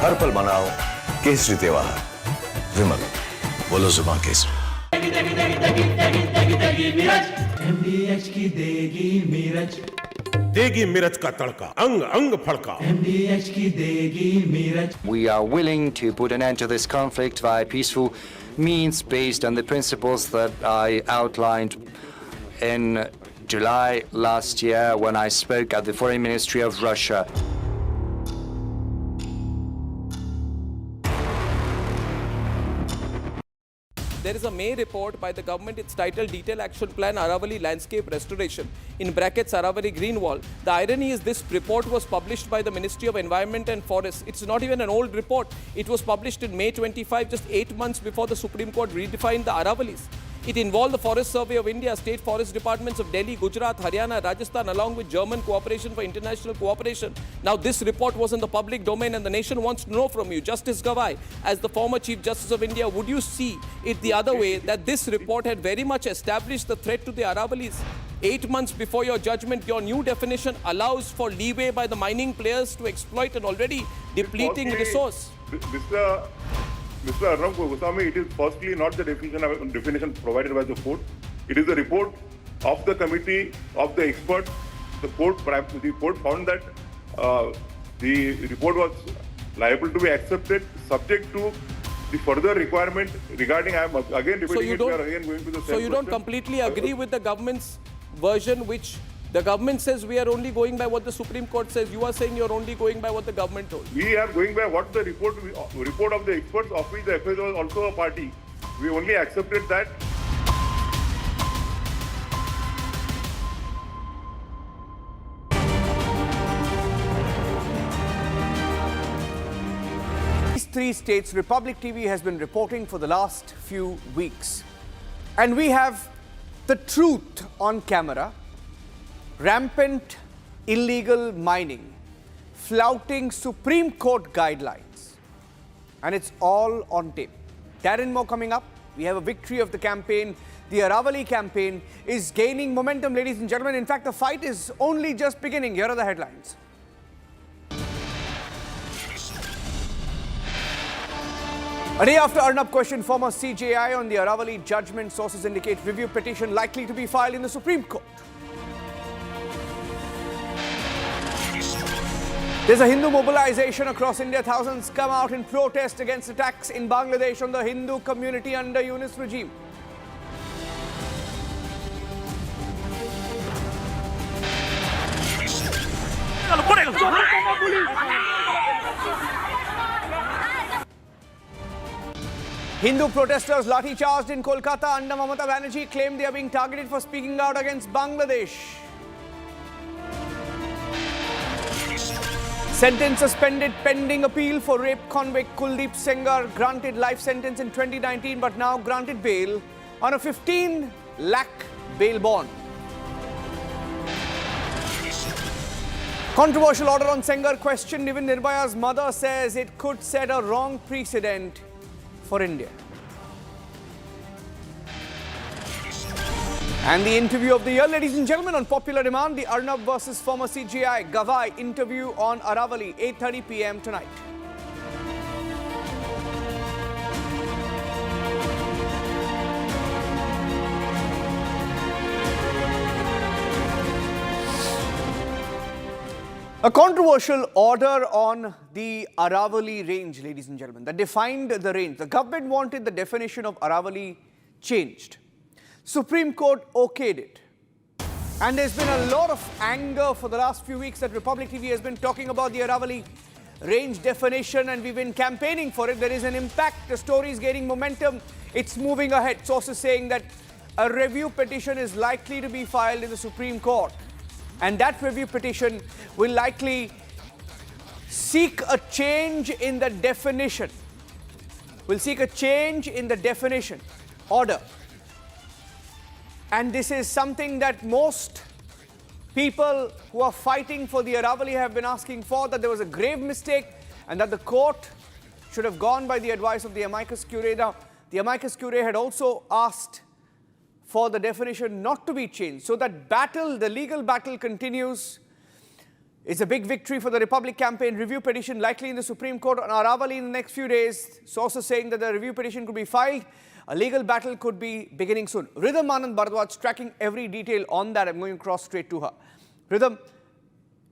हर पल मनाओ केसरी त्योहार। विमल, बोलो जुबान केसरी। MDH की देगी मिर्च, देगी मिर्च का तड़का, अंग अंग फड़का। MDH की देगी मिर्च। We are willing to put an end to this conflict via peaceful means based on the principles that I outlined in July last year when I spoke at the Foreign Ministry of Russia. There is a May report by the government. It's titled Detailed Action Plan Aravalli Landscape Restoration, in brackets Aravalli Green Wall. The irony is this report was published by the Ministry of Environment and Forests. It's not even an old report. It was published in May 25, just 8 months before the Supreme Court redefined the Aravallis. It involved the Forest Survey of India, state forest departments of Delhi, Gujarat, Haryana, Rajasthan, along with German Cooperation for International Cooperation. Now, this report was in the public domain and the nation wants to know from you, Justice Gavay, as the former Chief Justice of India, would you see it the other way, that this report had very much established the threat to the Aravallis? 8 months before your judgment, your new definition allows for leeway by the mining players to exploit an already depleting resource. Mr. Arnab Goswami, it is firstly not the definition provided by the court. It is the report of the committee of the experts. The court found that the report was liable to be accepted subject to the further requirement regarding, I am again repeating it, we are again going to the same So you don't completely agree with the government's version, which the government says we are only going by what the Supreme Court says. You are saying you're only going by what the government told. We are going by what the report of the experts, of which the FS was also a party. We only accepted that. These 3 states, Republic TV has been reporting for the last few weeks. And we have the truth on camera. Rampant illegal mining, flouting Supreme Court guidelines. And it's all on tape. Darren Moore coming up. We have a victory of the campaign. The Aravalli campaign is gaining momentum, ladies and gentlemen. In fact, the fight is only just beginning. Here are the headlines. A day after Arnab questioned former CJI on the Aravalli judgment, sources indicate review petition likely to be filed in the Supreme Court. There's a Hindu mobilization across India. Thousands come out in protest against attacks in Bangladesh on the Hindu community under Yunus regime. Hindu protesters lathi charged in Kolkata under Mamata Banerjee claim they are being targeted for speaking out against Bangladesh. Sentence suspended pending appeal for rape convict Kuldeep Sengar, granted life sentence in 2019 but now granted bail on a 15 lakh bail bond. Controversial order on Sengar questioned. Even Nirbhaya's mother says it could set a wrong precedent for India. And the interview of the year, ladies and gentlemen, on popular demand, the Arnab versus former CJI Gavay interview on Aravalli, 8:30 p.m. tonight. A controversial order on the Aravalli range, ladies and gentlemen, that defined the range. The government wanted the definition of Aravalli changed. Supreme Court okayed it. And there's been a lot of anger for the last few weeks that Republic TV has been talking about the Aravalli range definition, and we've been campaigning for it. There is an impact. The story is gaining momentum. It's moving ahead. Sources saying that a review petition is likely to be filed in the Supreme Court. And that review petition will likely seek a change in the definition. Will seek a change in the definition order. And this is something that most people who are fighting for the Aravalli have been asking for, that there was a grave mistake and that the court should have gone by the advice of the amicus curiae. Now, the amicus curiae had also asked for the definition not to be changed. So that battle, the legal battle continues. It's a big victory for the Republic campaign. Review petition likely in the Supreme Court on Aravalli in the next few days. Sources saying that the review petition could be filed. A legal battle could be beginning soon. Rhythm Anand Bharadwaj tracking every detail on that. I'm going to cross straight to her. Rhythm,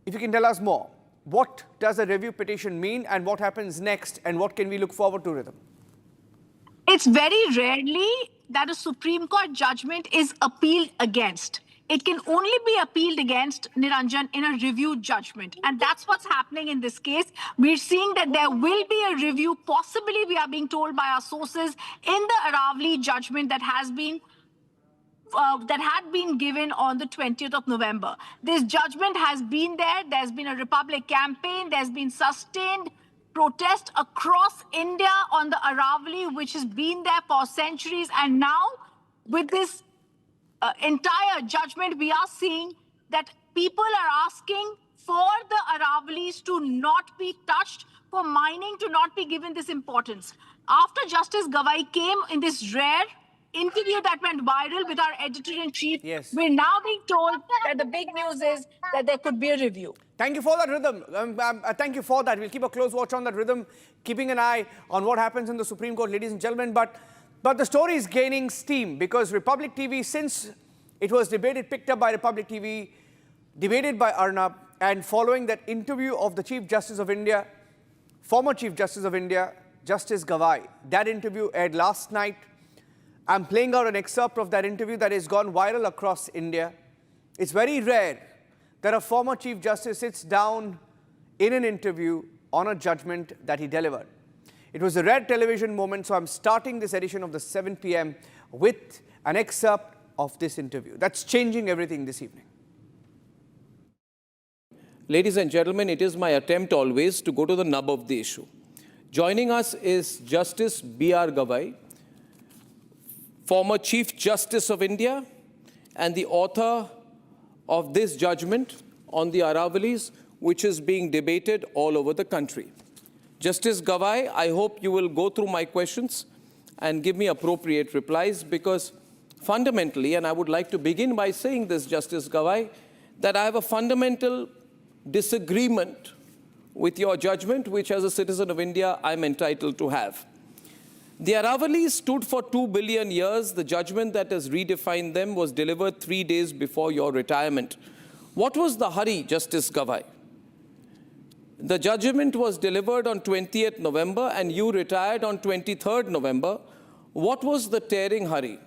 if you can tell us more. What does a review petition mean and what happens next and what can we look forward to, Rhythm? It's very rarely that a Supreme Court judgment is appealed against. It can only be appealed against, Niranjan, in a review judgment. And that's what's happening in this case. We're seeing that there will be a review, possibly we are being told by our sources, in the Aravalli judgment that has been that had been given on the 20th of November. This judgment has been there. There's been a Republic campaign. There's been sustained protest across India on the Aravalli, which has been there for centuries. And now, with this entire judgment, we are seeing that people are asking for the Aravallis to not be touched, for mining to not be given this importance. After Justice Gavay came in this rare interview that went viral with our editor-in-chief, yes, we're now being told that the big news is that there could be a review. Thank you for that, Rhythm. Thank you for that. We'll keep a close watch on that, Rhythm, keeping an eye on what happens in the Supreme Court, ladies and gentlemen. But the story is gaining steam because Republic TV, since it was debated, picked up by Republic TV, debated by Arnab, and following that interview of the Chief Justice of India, former Chief Justice of India, Justice Gavay, that interview aired last night. I'm playing out an excerpt of that interview that has gone viral across India. It's very rare that a former Chief Justice sits down in an interview on a judgment that he delivered. It was a rare television moment, so I'm starting this edition of the 7 p.m. with an excerpt of this interview. That's changing everything this evening. Ladies and gentlemen, it is my attempt always to go to the nub of the issue. Joining us is Justice B.R. Gavay, former Chief Justice of India and the author of this judgment on the Aravallis, which is being debated all over the country. Justice Gavay, I hope you will go through my questions and give me appropriate replies, because fundamentally, and I would like to begin by saying this, Justice Gavay, that I have a fundamental disagreement with your judgment, which as a citizen of India, I'm entitled to have. The Aravallis stood for 2 billion years. The judgment that has redefined them was delivered 3 days before your retirement. What was the hurry, Justice Gavay? The judgment was delivered on 20th November and you retired on 23rd November. What was the tearing hurry?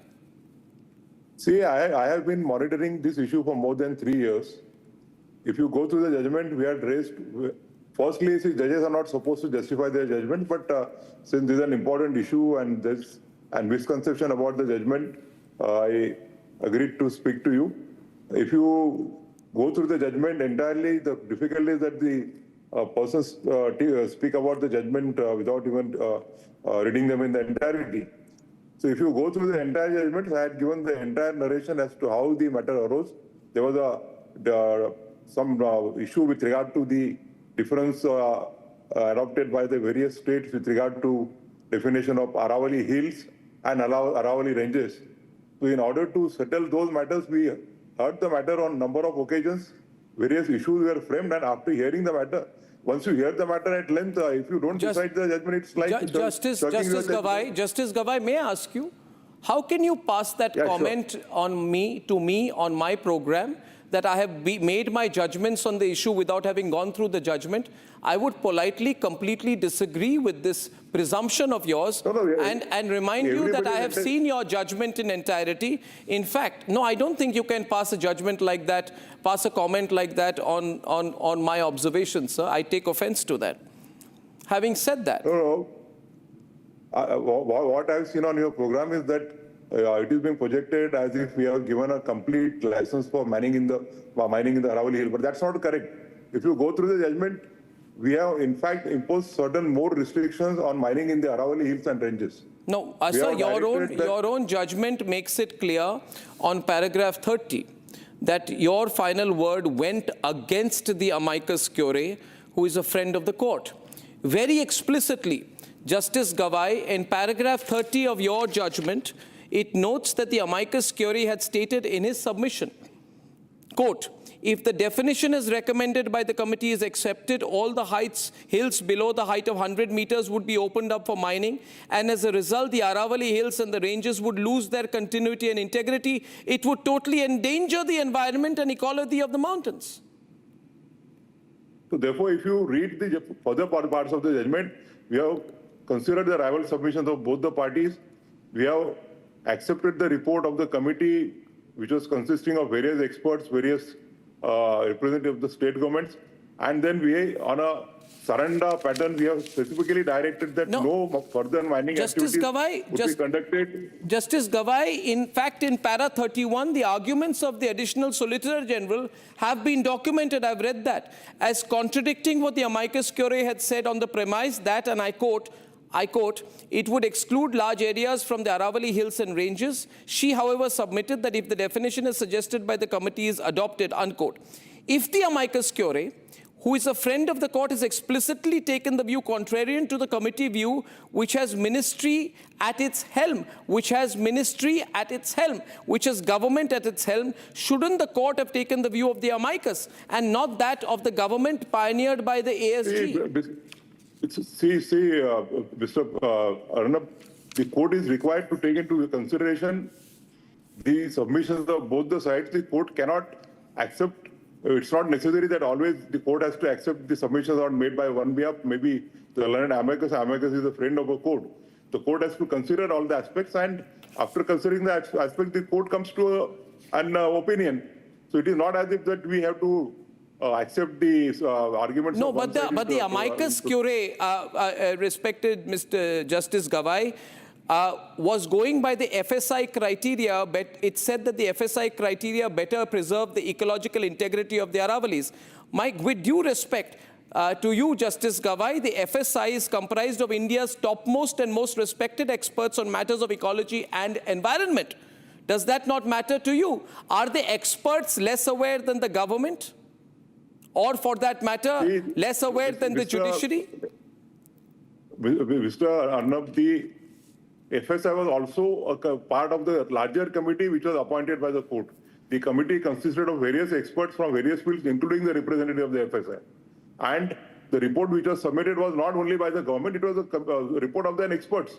See, I have been monitoring this issue for more than 3 years. If you go through the judgment, we had raised, firstly, see, judges are not supposed to justify their judgment, but since this is an important issue and there's a misconception about the judgment, I agreed to speak to you. If you go through the judgment entirely, the difficulty is that the persons speak about the judgment without even reading them in the entirety. So if you go through the entire judgment, I had given the entire narration as to how the matter arose. There was some issue with regard to the difference adopted by the various states with regard to definition of Aravalli Hills and Aravalli ranges. So in order to settle those matters, we heard the matter on number of occasions. Various issues were framed, and after hearing the matter, once you hear the matter at length, if you don't decide the judgment, it's like Justice Gavay, may I ask you, how can you pass that comment on me on my program, that I have made my judgments on the issue without having gone through the judgment? I would politely, completely disagree with this presumption of yours and remind you that I have seen your judgment in entirety. In fact, no, I don't think you can pass a judgment like that, pass a comment like that on my observations, sir. I take offense to that. Having said that. What I've seen on your program is that it is being projected as if we have given a complete license for mining in the Aravalli Hill, but that's not correct. If you go through the judgment, we have in fact imposed certain more restrictions on mining in the Aravalli Hills and ranges. No, sir, your own judgment makes it clear on paragraph 30 that your final word went against the amicus curiae, who is a friend of the court. Very explicitly, Justice Gavay, in paragraph 30 of your judgment, it notes that the amicus curiae had stated in his submission, quote, if the definition as recommended by the committee is accepted, all the hills below the height of 100 meters would be opened up for mining, and as a result, the Aravalli Hills and the ranges would lose their continuity and integrity. It would totally endanger the environment and ecology of the mountains. So therefore, if you read the further parts of the judgment, we have considered the rival submissions of both the parties. We have accepted the report of the committee, which was consisting of various experts, various representatives of the state governments. And then we, on a surrender pattern, we have specifically directed that no further mining Justice activities Gavay, would be conducted. Justice Gavay, in fact, in para 31, the arguments of the Additional Solicitor General have been documented. I've read that as contradicting what the amicus curiae had said on the premise that, and I quote, it would exclude large areas from the Aravalli Hills and ranges. She, however, submitted that if the definition as suggested by the committee is adopted, unquote. If the amicus curiae, who is a friend of the court, has explicitly taken the view contrarian to the committee view, which has ministry at its helm, which has government at its helm, shouldn't the court have taken the view of the amicus and not that of the government pioneered by the ASG? Mr. Arnab, the court is required to take into consideration the submissions of both the sides. The court cannot accept. It's not necessary that always the court has to accept the submissions not made by one behalf. Maybe the learned amicus is a friend of a court. The court has to consider all the aspects, and after considering the aspect, the court comes to an opinion. So it is not as if that we have to accept the arguments. No, but the amicus curiae, respected Mr. Justice Gavay, was going by the FSI criteria, but it said that the FSI criteria better preserve the ecological integrity of the Aravallis. Mike, with due respect to you, Justice Gavay, the FSI is comprised of India's topmost and most respected experts on matters of ecology and environment. Does that not matter to you? Are the experts less aware than the government? Or for that matter, less aware than the judiciary? Mr. Arnab, the FSI was also a part of the larger committee which was appointed by the court. The committee consisted of various experts from various fields, including the representative of the FSI. And the report which was submitted was not only by the government, it was a report of the experts.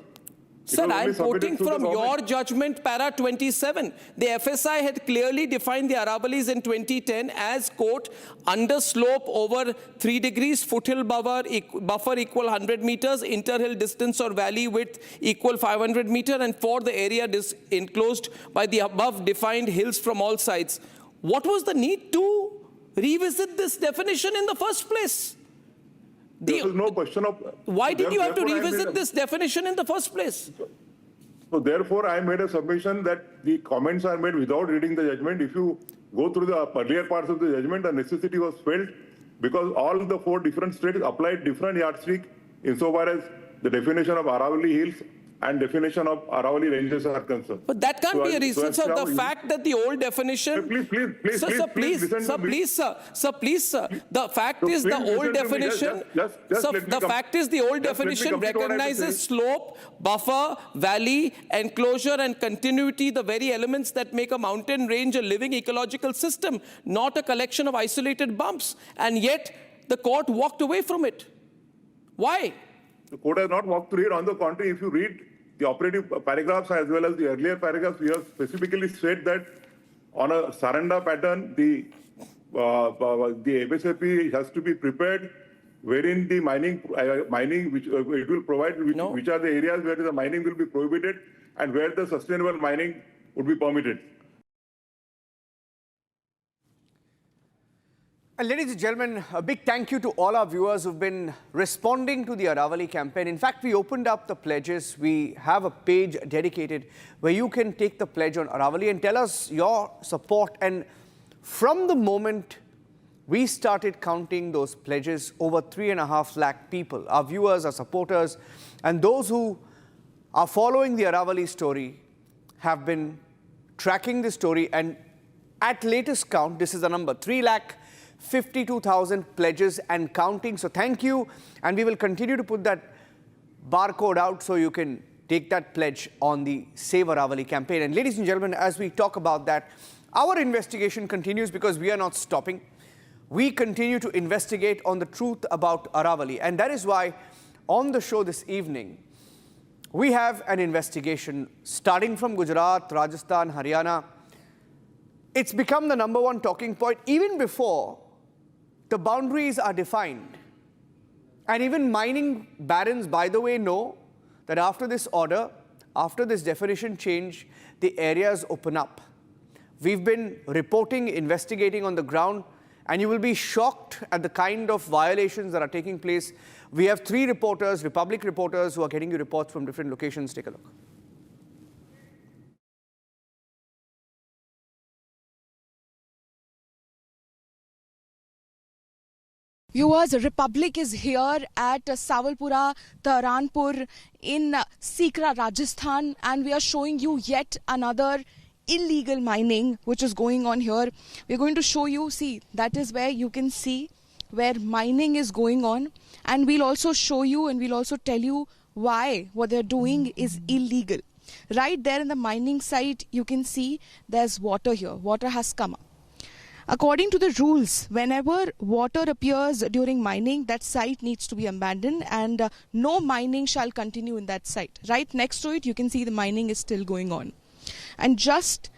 Sir, I'm quoting from your judgment, para 27. The FSI had clearly defined the Aravallis in 2010 as, quote, under slope over 3 degrees, foothill buffer equal 100 meters, interhill distance or valley width equal 500 meter, and for the area enclosed by the above defined hills from all sides. What was the need to revisit this definition in the first place? There is no question of... Why did you have to revisit this definition in the first place? So therefore, I made a submission that the comments are made without reading the judgment. If you go through the earlier parts of the judgment, the necessity was felt because all the 4 different states applied different yardstick insofar as the definition of Aravalli Hills and definition of Aravalli ranges are concerned. But that can't be a reason, sir. The fact that the old definition... Please, sir. The fact is the old definition... The fact is the old definition recognizes slope, buffer, valley, enclosure and continuity, the very elements that make a mountain range a living ecological system, not a collection of isolated bumps. And yet, the court walked away from it. Why? The court has not walked through it. On the contrary, if you read the operative paragraphs as well as the earlier paragraphs, we have specifically said that on a surrender pattern, the FSAP has to be prepared wherein the mining which it will provide, which are the areas where the mining will be prohibited and where the sustainable mining would be permitted. And ladies and gentlemen, a big thank you to all our viewers who've been responding to the Aravalli campaign. In fact, we opened up the pledges. We have a page dedicated where you can take the pledge on Aravalli and tell us your support. And from the moment we started counting those pledges, over 3.5 lakh people, our viewers, our supporters, and those who are following the Aravalli story have been tracking the story. And at latest count, this is the number, 3,52,000 pledges and counting. So thank you, and we will continue to put that barcode out so you can take that pledge on the Save Aravalli campaign. And ladies and gentlemen, as we talk about that, Our investigation continues because we are not stopping. We continue to investigate on the truth about Aravalli. And that is why on the show this evening, we have an investigation starting from Gujarat, Rajasthan, Haryana. It's become the #1 talking point even before the boundaries are defined. And even mining barons, by the way, know that after this order, after this definition change, the areas open up. We've been reporting, investigating on the ground, and you will be shocked at the kind of violations that are taking place. We have 3 reporters, Republic reporters, who are getting you reports from different locations. Take a look. Viewers, Republic is here at Sawalpura, Taranpur in Sikra, Rajasthan, and we are showing you yet another illegal mining which is going on here. We're going to show you, see, that is where you can see where mining is going on, and we'll also show you and we'll also tell you why what they're doing is illegal. Right there in the mining site, you can see there's water here. Water has come up. According to the rules, whenever water appears during mining, that site needs to be abandoned and no mining shall continue in that site. Right next to it, you can see the mining is still going on. And just,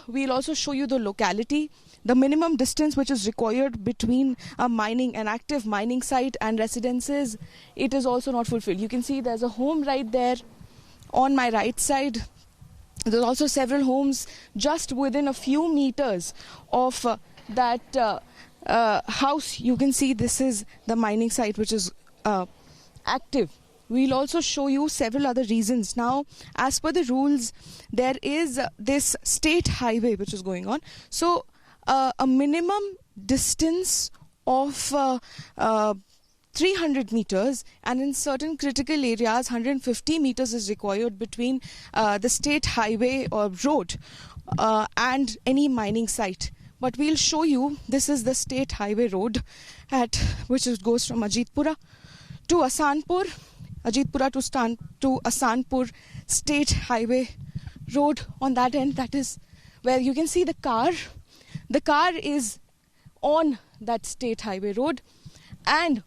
we'll also show you the locality, the minimum distance which is required between an active mining site and residences. It is also not fulfilled. You can see there's a home right there on my right side. There's also several homes just within a few meters of that house. You can see this is the mining site which is active. We'll also show you several other reasons. Now, as per the rules, there is this state highway which is going on. So, a minimum distance of 300 meters, and in certain critical areas, 150 meters is required between the state highway or road and any mining site. But we'll show you, this is the state highway road which goes from Ajitpura to Asanpur. Ajitpura to Asanpur State Highway Road. On that end, that is where you can see the car. The car is on that State Highway Road, and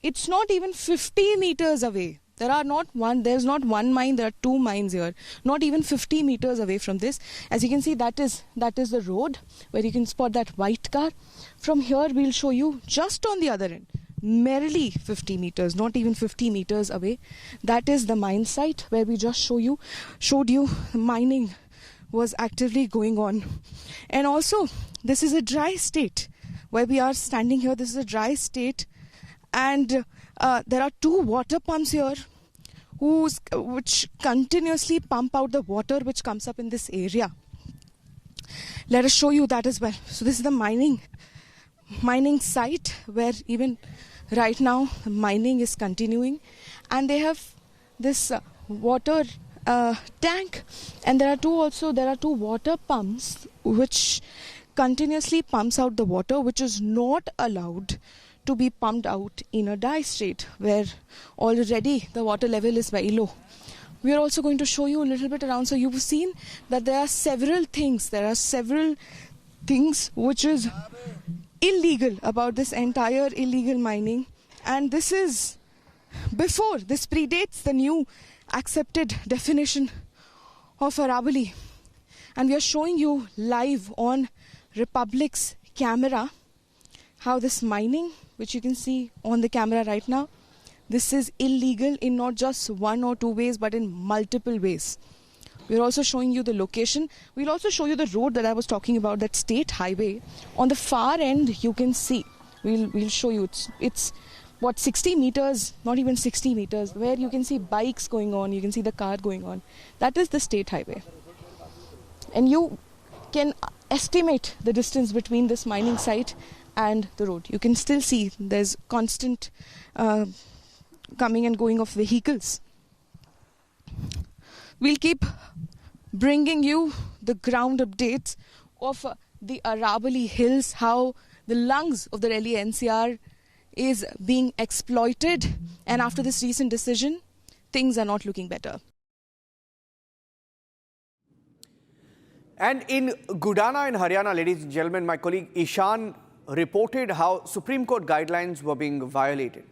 it's not even 50 meters away. There's not one mine, there are 2 mines here. Not even 50 meters away from this. As you can see, that is the road where you can spot that white car. From here, we'll show you just on the other end. Merely 50 meters, not even 50 meters away. That is the mine site where we just showed you mining was actively going on. And also, this is a dry state where we are standing here. This is a dry state, and there are 2 water pumps here which continuously pump out the water which comes up in this area. Let us show you that as well. So this is the mining site where even right now mining is continuing, and they have this water tank, and there are two water pumps which continuously pumps out the water which is not allowed to be pumped out in a dry state where already the water level is very low. We are also going to show you a little bit around. So you've seen that there are several things which is illegal about this entire illegal mining, and this predates the new accepted definition of Aravalli, and we are showing you live on Republic's camera how this mining, which you can see on the camera right now, this is illegal in not just 1 or 2 ways but in multiple ways. We're also showing you the location. We'll also show you the road that I was talking about, that state highway. On the far end, you can see, we'll show you, it's what, 60 meters, not even 60 meters, where you can see bikes going on, you can see the car going on. That is the state highway. And you can estimate the distance between this mining site and the road. You can still see there's constant coming and going of vehicles. We'll keep bringing you the ground updates of the Aravalli Hills, how the lungs of the Delhi NCR is being exploited, and after this recent decision, things are not looking better. And in Gudana in Haryana, ladies and gentlemen, my colleague Ishan reported how Supreme Court guidelines were being violated.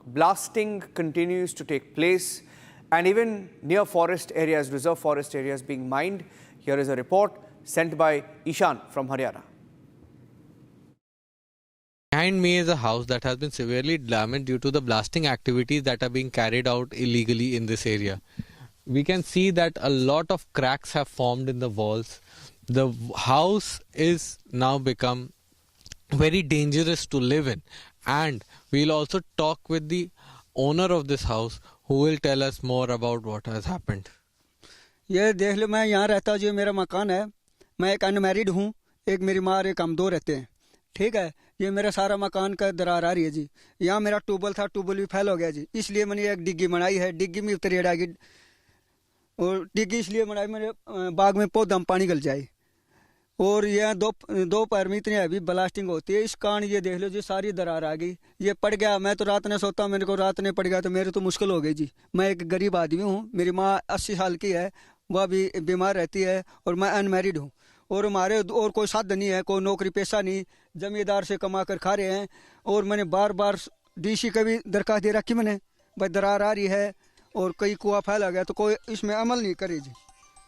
Blasting continues to take place and even near forest areas, reserve forest areas being mined. Here is a report sent by Ishan from Haryana. Behind me is a house that has been severely damaged due to the blasting activities that are being carried out illegally in this area. We can see that a lot of cracks have formed in the walls. The house is now become very dangerous to live in, and we'll also talk with the owner of this house who will tell us more about what has happened. ये देख लो, मैं यहाँ रहता हूँ, जो मेरा मकान है, मैं एक अनमैरिड हूँ, एक मेरी माँ और एक हम दो रहते हैं, ठीक है। ये मेरा सारा मकान का दरार आ रही है जी। यहाँ मेरा ट्यूबवेल था, ट्यूबवेल भी फेल हो गया जी, इसलिए मैंने एक डिग्गी बनाई है, डिग्गी में उतरी रहेगी, और डिग्गी इसलिए बनाई मेरे बाग में पौधा में पानी गल जाए। और यह दोपहर में इतनी हैवी ब्लास्टिंग होती है, इस कारण ये देख लो जी सारी दरार आ गई। ये पड़ गया, मैं तो रात ने सोता हूँ, मेरे को रात ने पड़ गया तो मेरे तो मुश्किल हो गई जी। मैं एक गरीब आदमी हूँ, मेरी माँ 80 साल की है, वह भी बीमार रहती है, और मैं अनमैरिड हूँ, और हमारे और कोई साधन नहीं है, कोई नौकरी पेशा नहीं, जमींदार से कमा कर खा रहे हैं। और मैंने बार बार डीसी का भी दरखास्त दे रखी मैंने, भाई दरार आ रही है और कई कुआं फैला गया, तो कोई इसमें अमल नहीं करे जी।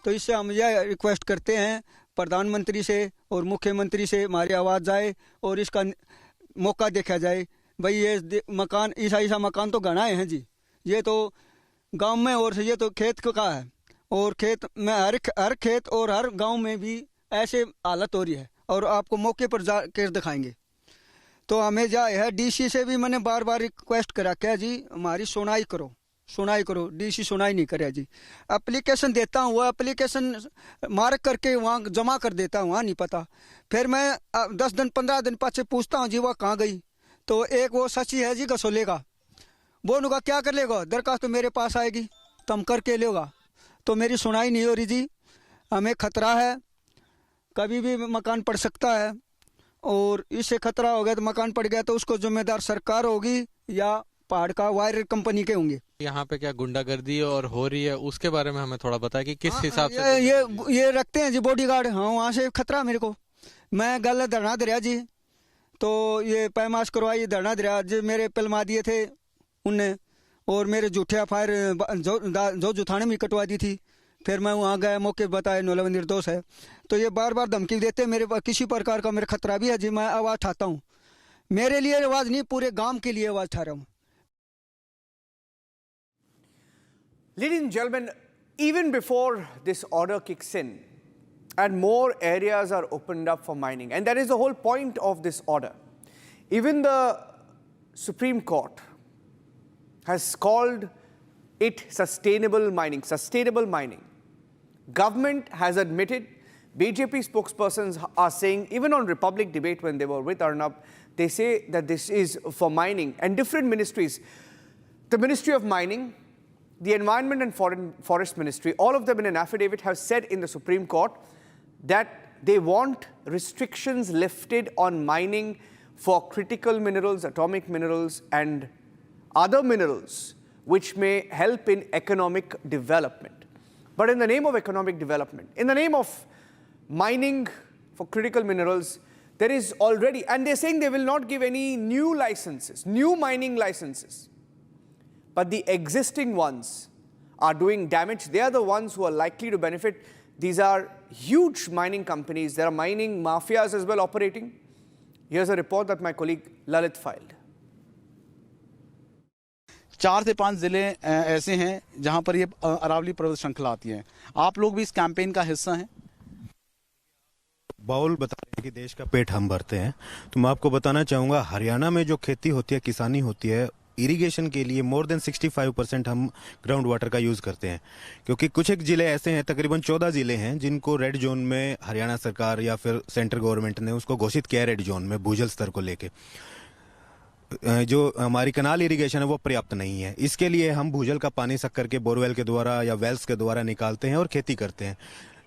तो इससे हम यह रिक्वेस्ट करते हैं प्रधानमंत्री से और मुख्यमंत्री से, हमारी आवाज़ जाए और इसका मौका देखा जाए। भाई ये मकान ऐसा मकान तो गणाए हैं जी, ये तो गांव में, और ये तो खेत का है, और खेत में हर खेत और हर गांव में भी ऐसे हालत हो रही है, और आपको मौके पर जा कर दिखाएंगे। तो हमें जाए है, डीसी से भी मैंने बार बार रिक्वेस्ट करा क्या जी, हमारी सुनाई करो, डीसी सुनाई नहीं करे जी। एप्लीकेशन देता हूँ, वो एप्लीकेशन मार्क करके वहाँ जमा कर देता हूँ, वहाँ नहीं पता। फिर मैं 10 दिन 15 दिन पाछे पूछता हूँ जी वह कहाँ गई, तो एक वो सची है जी गसोले का, वो उनका क्या कर लेगा, दरखास्त तो मेरे पास आएगी तो हम करके लेगा। तो मेरी सुनाई नहीं हो रही जी, हमें खतरा है, कभी भी मकान पड़ सकता है, और इससे खतरा हो गया तो मकान पड़ गया तो उसको जिम्मेदार सरकार होगी या पहाड़ का वायर कंपनी के होंगे। यहाँ पे क्या गुंडागर्दी और हो रही है उसके बारे में हमें थोड़ा बताया कि किस हिसाब से ये रखते हैं जी बॉडीगार्ड। हाँ, वहाँ से खतरा मेरे को, मैं गल धरना दरिया जी, तो ये पैमाश करवाई धरना दरिया जी, मेरे पिलमा दिए थे उनने, और मेरे जूठिया फायर जो जुथाने में कटवा दी थी। फिर मैं वहाँ गया, मौके बताया नोलव निर्दोष है, तो ये बार बार धमकी देते, मेरे किसी प्रकार का मेरा खतरा भी है जी। मैं आवाज़ उठाता हूँ, मेरे लिए आवाज़ नहीं, पूरे गांव के लिए आवाज़ उठा रहा हूँ। Ladies and gentlemen, even before this order kicks in and more areas are opened up for mining, and that is the whole point of this order, even the Supreme Court has called it sustainable mining. Government has admitted, BJP spokespersons are saying, even on Republic debate when they were with Arnab, they say that this is for mining, and different ministries, the Ministry of Mining, the Environment and Forest Ministry, all of them in an affidavit have said in the Supreme Court that they want restrictions lifted on mining for critical minerals, atomic minerals, and other minerals which may help in economic development. But in the name of economic development, in the name of mining for critical minerals, there is already, and they're saying they will not give any new licenses, new mining licenses. But the existing ones are doing damage. They are the ones who are likely to benefit. These are huge mining companies. There are mining mafias as well operating. Here's a report that my colleague Lalit filed. 4 से 5 जिले ऐसे हैं जहां पर ये अरावली पर्वत श्रृंखला आती है। आप लोग भी इस कैंपेन का हिस्सा हैं। बाउल बता रहे हैं कि देश का पेट हम भरते हैं, तो मैं आपको बताना चाहूँगा हरियाणा में जो खेती होती है, किसानी होती है, इरिगेशन के लिए मोर देन 65% हम ग्राउंड वाटर का यूज़ करते हैं, क्योंकि कुछ एक ज़िले ऐसे हैं, तकरीबन 14 ज़िले हैं जिनको रेड जोन में हरियाणा सरकार या फिर सेंट्रल गवर्नमेंट ने उसको घोषित किया है रेड जोन में भूजल स्तर को लेके। जो हमारी कनाल इरिगेशन है वो पर्याप्त नहीं है, इसके लिए हम भूजल का पानी शक्कर के बोरवेल के द्वारा या वेल्स के द्वारा निकालते हैं और खेती करते हैं।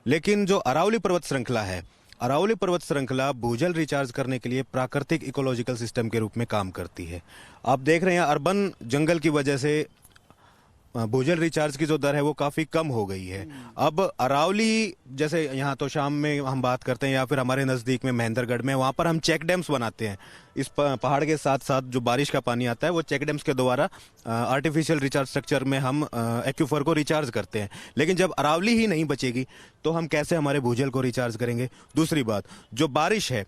लेकिन जो अरावली पर्वत श्रृंखला है, अरावली पर्वत श्रृंखला भूजल रिचार्ज करने के लिए प्राकृतिक इकोलॉजिकल सिस्टम के रूप में काम करती है। आप देख रहे हैं अर्बन जंगल की वजह से भूजल रिचार्ज की जो दर है वो काफ़ी कम हो गई है। अब अरावली, जैसे यहाँ तो शाम में हम बात करते हैं या फिर हमारे नज़दीक में महेंद्रगढ़ में, वहाँ पर हम चेक डैम्स बनाते हैं। इस पहाड़ के साथ साथ जो बारिश का पानी आता है वो चेक डैम्स के द्वारा आर्टिफिशियल रिचार्ज स्ट्रक्चर में हम एक्यूफर को रिचार्ज करते हैं। लेकिन जब अरावली ही नहीं बचेगी तो हम कैसे हमारे भूजल को रिचार्ज करेंगे? दूसरी बात, जो बारिश है,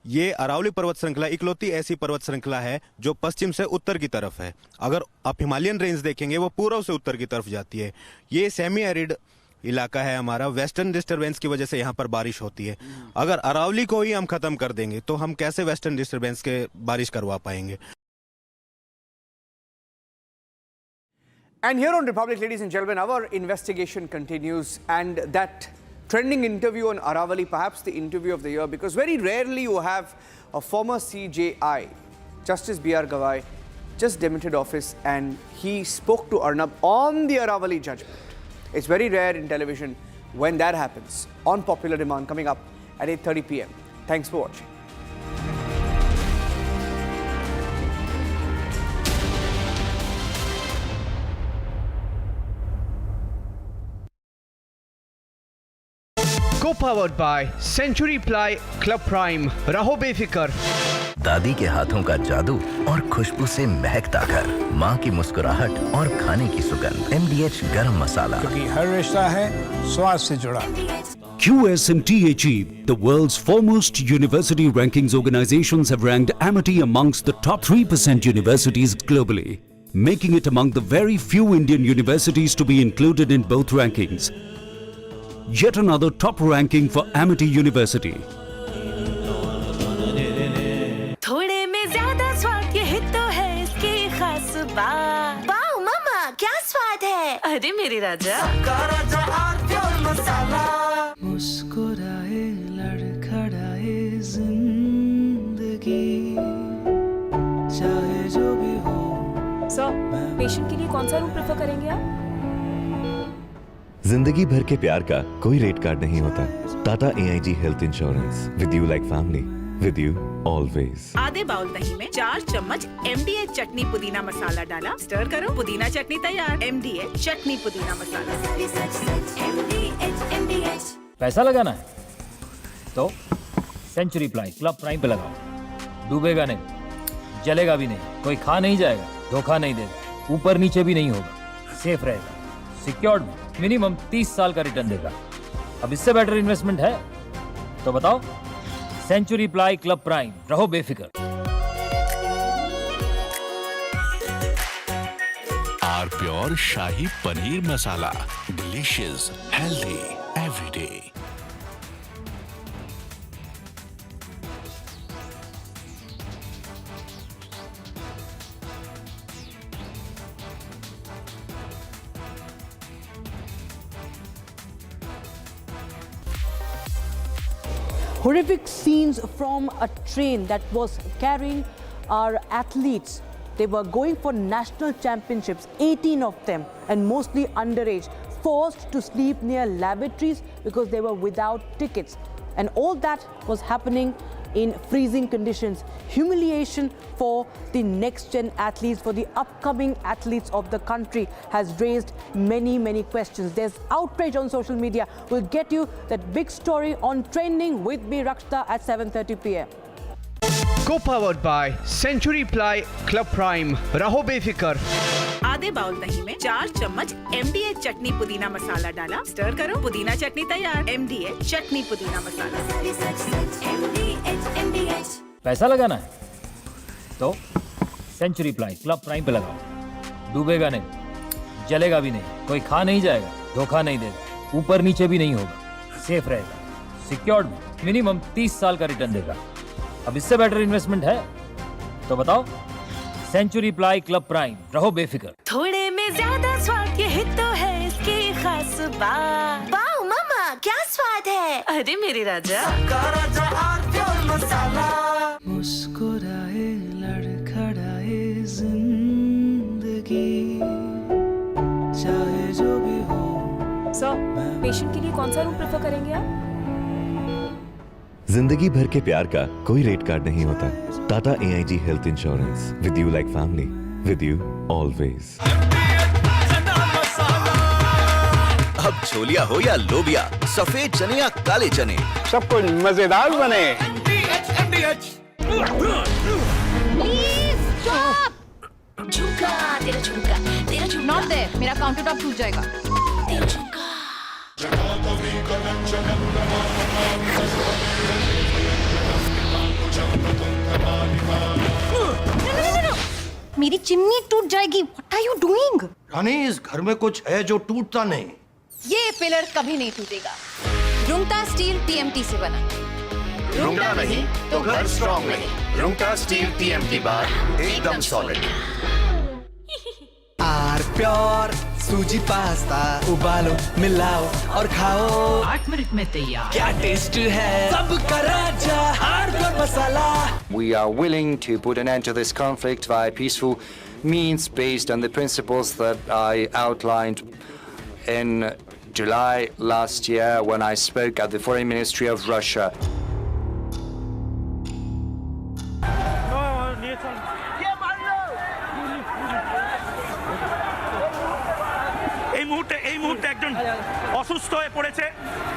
ये अरावली पर्वत श्रृंखला इकलौती ऐसी पर्वत श्रृंखला है जो पश्चिम से उत्तर की तरफ है। अगर आप हिमालयन रेंज देखेंगे वो पूर्व से उत्तर की तरफ जाती है। ये सेमी एरिड इलाका है हमारा, वेस्टर्न डिस्टर्बेंस की वजह से यहाँ पर बारिश होती है। अगर अरावली को ही हम खत्म कर देंगे तो हम कैसे वेस्टर्न डिस्टर्बेंस के बारिश करवा पाएंगे? And here on Republic, ladies and gentlemen, our investigation continues, and that trending interview on Aravalli, perhaps the interview of the year, because very rarely you have a former CJI, Justice Gavay, just demitted office, and he spoke to Arnab on the Aravalli judgment. It's very rare in television when that happens, on popular demand, coming up at 8:30 p.m. Thanks for watching. Co-powered by Century Ply, Club Prime, रहो बेफिक्र। दादी के हाथों का जादू और खुशबू से महकता घर, माँ की मुस्कुराहट और खाने की सुगंध। MDH गरम मसाला, क्योंकि हर रिश्ता है स्वाद से जुड़ा। QSMTHE, the world's foremost university rankings organizations, have ranked Amity amongst the top 3% universities globally, making it among the very few Indian universities to be included in both rankings. Yet another top ranking for Amity University. थोड़े में ज्यादा स्वाद, यही तो है इसकी खास बात। वाओ मामा, क्या स्वाद है? अरे मेरे राजा, मसाला। मुस्कुराए लड़खड़ाए जिंदगी, चाहे जो भी हो। सर, पेशेंट के लिए कौन सा रूम प्रेफर करेंगे आप? जिंदगी भर के प्यार का कोई रेट कार्ड नहीं होता। Tata AIG health insurance, with you like family, with you always. आधे बाउल दही में 4 चम्मच MDH चटनी पुदीना मसाला डाला, स्टर करो, पुदीना चटनी तैयार। MDH चटनी पुदीना मसाला। पैसा लगाना है तो सेंचुरी प्लाई क्लब प्राइम पे लगाओ। डूबेगा नहीं, जलेगा भी नहीं, कोई खा नहीं जाएगा, धोखा नहीं देगा, ऊपर नीचे भी नहीं होगा, सेफ रहेगा, सिक्योर्ड, मिनिमम 30 साल का रिटर्न देगा। अब इससे बेटर इन्वेस्टमेंट है तो बताओ। सेंचुरी प्लाई क्लब प्राइम, रहो बेफिक्र। R pure shahi paneer masala, delicious, healthy everyday. Horrific scenes from a train that was carrying our athletes. They were going for national championships, 18 of them, and mostly underage, forced to sleep near lavatories because they were without tickets. And all that was happening in freezing conditions. Humiliation for the next-gen athletes, for the upcoming athletes of the country, has raised many, many questions. There's outrage on social media. We'll get you that big story on Trending with me, Rakshita, at 7:30 p.m. Co-powered by Century Ply, Club Prime, रहो बेफिक्र। आधे bowl दही में 4 चम्मच MDH चटनी पुदीना मसाला डाला, stir करो, पुदीना चटनी तैयार। MDH चटनी पुदीना मसाला। पैसा लगाना है तो सेंचुरी प्लाई क्लब प्राइम पे लगाओ। डूबेगा नहीं, जलेगा भी नहीं, कोई खा नहीं जाएगा, धोखा नहीं देगा, ऊपर नीचे भी नहीं होगा, सेफ रहेगा, सिक्योर्ड, मिनिमम 30 साल का रिटर्न देगा। अब इससे बेटर इन्वेस्टमेंट है तो बताओ। सेंचुरी प्लाई क्लब प्राइम, रहो बेफिक्र। थोड़े में ज्यादा स्वाद, यही तो है इसकी खास बात। वाओ मामा, क्या स्वाद है? अरे मेरे राजा, मसाला। मुस्कुराए लड़खड़ाए जिंदगी, चाहे जो भी हो। सर, पेशेंट के लिए कौन सा रूम प्रेफर करेंगे आप? जिंदगी भर के प्यार का कोई रेट कार्ड नहीं होता। Tata AIG health insurance, with you like family, with you always. छोलिया हो या लोबिया, सफेद चने या काले चने, सब कुछ मजेदार बने। झुमका तेरा झुमका तेरा झुमका नॉट देयर, मेरा काउंटर टॉप टूट जाएगा। तेरा झुमका मेरी चिमनी टूट जाएगी। What are you doing? रानी, इस घर में कुछ है जो टूटता नहीं। ये पिलर कभी नहीं टूटेगा। रुंगटा स्टील TMT से बना। रुंगटा नहीं तो घर स्ट्रॉन्ग नहीं। रुंगटा स्टील TMT बार एकदम solid. Are pure sooji pasta उबालो मिलाओ और खाओ 8 मिनट में तैयार। क्या टेस्ट है सबका राजा आर प्योर मसाला। We are willing to put an end to this conflict via peaceful means based on the principles that I outlined in July last year when I spoke at the Foreign Ministry of Russia. এই মুহূর্তে একজন অসুস্থ হয়ে পড়েছে।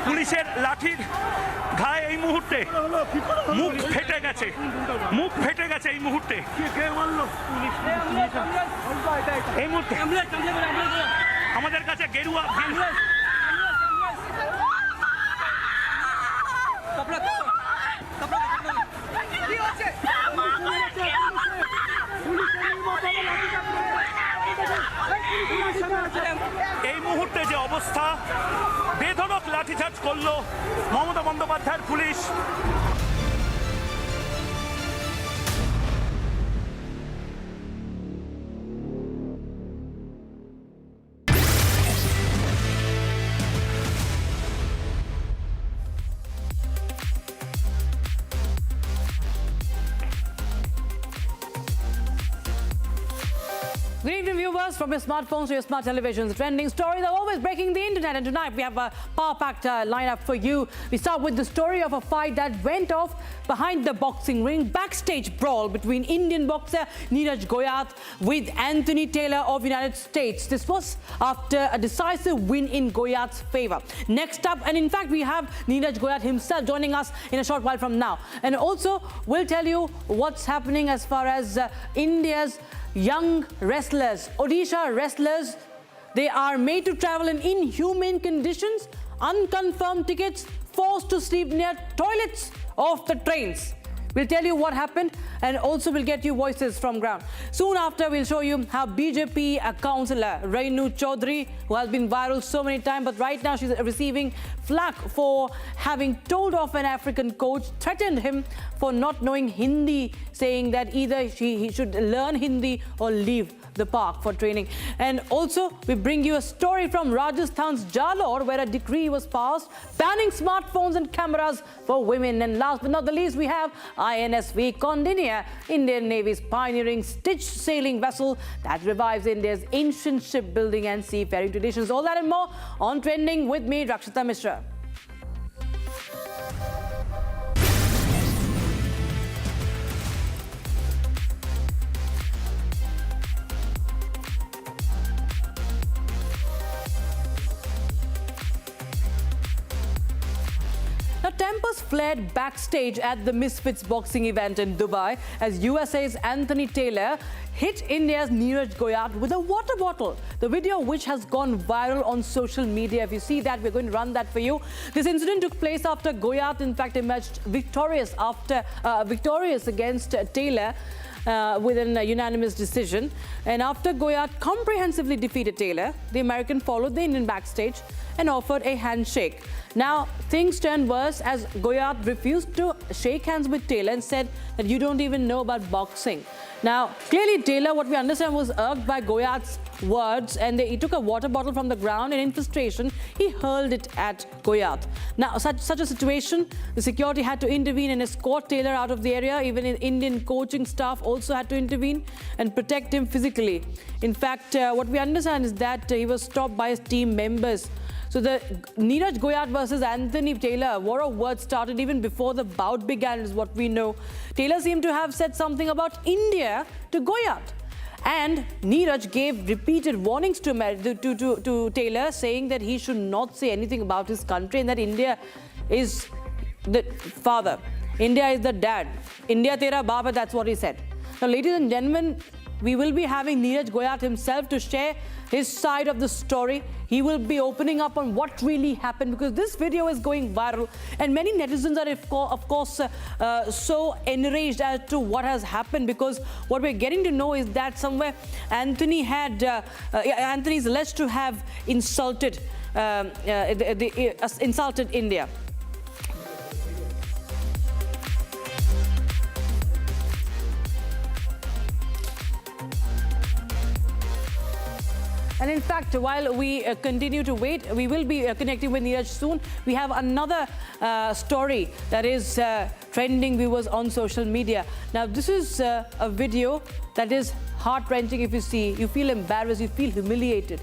পুলিশের লাঠির ঘায়ে এই মুহূর্তে মুখ ফেটে গেছে। মুখ ফেটে গেছে এই মুহূর্তে। এই মুহূর্তে আমাদের কাছে গেরুয়া এই মুহূর্তে যে অবস্থা, বেধড়ক লাঠিচার্জ করলো মমতা বন্দ্যোপাধ্যায়ের police. Good evening, viewers. From your smartphones to your smart televisions, trending stories are always breaking the internet. And tonight we have a power-packed lineup for you. We start with the story of a fight that went off behind the boxing ring. Backstage brawl between Indian boxer Neeraj Goyat with Anthony Taylor of United States. This was after a decisive win in Goyat's favor. Next up, and in fact we have Neeraj Goyat himself joining us in a short while from now. And also we'll tell you what's happening as far as India's young wrestlers, Odisha wrestlers. They are made to travel in inhumane conditions, unconfirmed tickets, forced to sleep near toilets of the trains. We'll tell you what happened, and also we'll get you voices from ground. Soon after, we'll show you how BJP councillor Renu Chaudhary, who has been viral so many times, but right now she's receiving flack for having told off an African coach, threatened him for not knowing Hindi, saying that either he should learn Hindi or leave the park for training. And also, we bring you a story from Rajasthan's Jalore, where a decree was passed banning smartphones and cameras for women. And last but not the least, we have INSV Kondinia, Indian Navy's pioneering stitched sailing vessel that revives India's ancient shipbuilding and seafaring traditions. All that and more on Trending with me, Rakshita Mishra. Now, tempers flared backstage at the Misfits boxing event in Dubai as USA's Anthony Taylor hit India's Neeraj Goyat with a water bottle. The video, which has gone viral on social media. If you see that, we're going to run that for you. This incident took place after Goyat, in fact, emerged victorious against Taylor with an unanimous decision. And after Goyat comprehensively defeated Taylor, the American followed the Indian backstage and offered a handshake. Now, things turned worse as Goyat refused to shake hands with Taylor and said that you don't even know about boxing. Now, clearly Taylor, what we understand, was irked by Goyat's words, and he took a water bottle from the ground and in frustration, he hurled it at Goyat. Now, such a situation, the security had to intervene and escort Taylor out of the area. Even Indian coaching staff also had to intervene and protect him physically. In fact, what we understand is that he was stopped by his team members. So the Neeraj Goyat versus Anthony Taylor war of words started even before the bout began, is what we know. Taylor seemed to have said something about India to Goyat. And Neeraj gave repeated warnings to Taylor, saying that he should not say anything about his country and that India is the father. India is the dad. India tera baap hai, that's what he said. Now, ladies and gentlemen, we will be having Neeraj Goyat himself to share his side of the story. He will be opening up on what really happened, because this video is going viral and many netizens are of course so enraged as to what has happened, because what we're getting to know is that somewhere Anthony's alleged to have insulted insulted India. And in fact, while we continue to wait, we will be connecting with Neeraj soon. We have another story that is trending, viewers, on social media. Now, this is a video that is heart-wrenching. If you see, you feel embarrassed, you feel humiliated.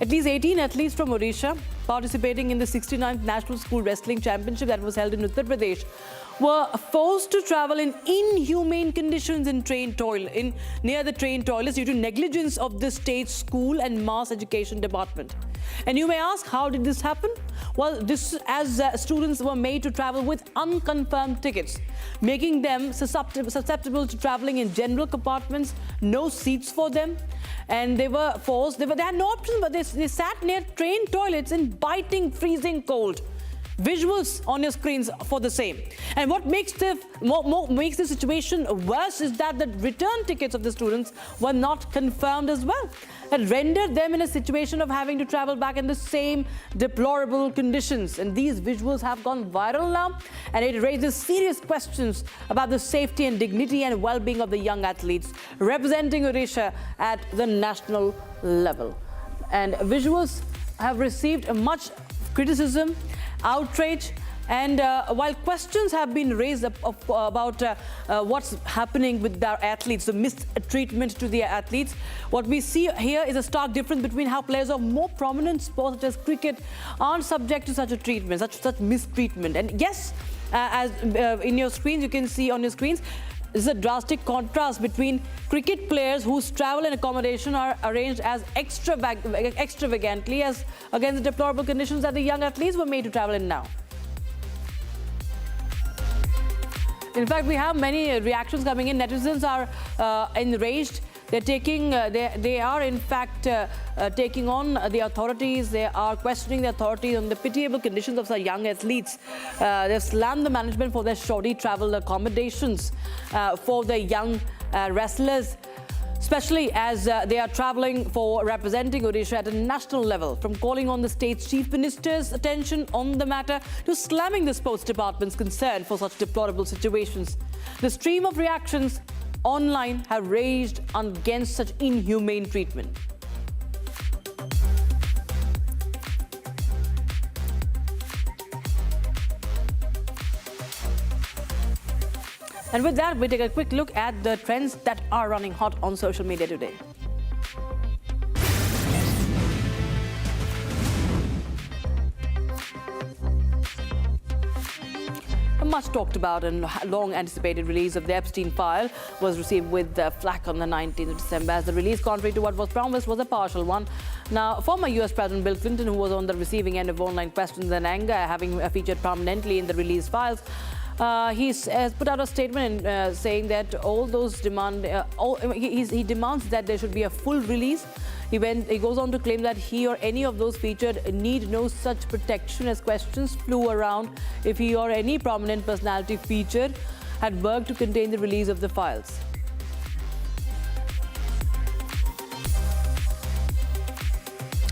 At least 18 athletes from Odisha participating in the 69th National School Wrestling Championship that was held in Uttar Pradesh were forced to travel in inhumane conditions in near the train toilets due to negligence of the state school and mass education department. And you may ask, how did this happen? Well, this as students were made to travel with unconfirmed tickets, making them susceptible to traveling in general compartments, no seats for them, and they were forced. They had no option, but they sat near train toilets in biting, freezing cold. Visuals on your screens for the same. And what makes the situation worse is that the return tickets of the students were not confirmed as well. It rendered them in a situation of having to travel back in the same deplorable conditions. And these visuals have gone viral now, and it raises serious questions about the safety and dignity and well-being of the young athletes representing Odisha at the national level. And visuals have received much criticism, outrage, and while questions have been raised about what's happening with our athletes, the mistreatment to the athletes, what we see here is a stark difference between how players of more prominent sports such as cricket aren't subject to such a treatment, such mistreatment. And yes, as in your screens, you can see on your screens, this is a drastic contrast between cricket players whose travel and accommodation are arranged as extravagantly as against the deplorable conditions that the young athletes were made to travel in now. In fact, we have many reactions coming in. Netizens are enraged. They are in fact taking on the authorities. They are questioning the authorities on the pitiable conditions of some young athletes. They've slammed the management for their shoddy travel accommodations for the young wrestlers, especially as they are traveling for representing Odisha at a national level, from calling on the state's chief minister's attention on the matter to slamming the sports department's concern for such deplorable situations. The stream of reactions online have raged against such inhumane treatment. And with that, we take a quick look at the trends that are running hot on social media today. A much talked about and long anticipated release of the Epstein file was received with flack on the 19th of December, as the release, contrary to what was promised, was a partial one. Now, former US President Bill Clinton, who was on the receiving end of online questions and anger, having featured prominently in the release files, he has put out a statement saying that all those he demands that there should be a full release. He goes on to claim that he or any of those featured need no such protection, as questions flew around if he or any prominent personality featured had worked to contain the release of the files.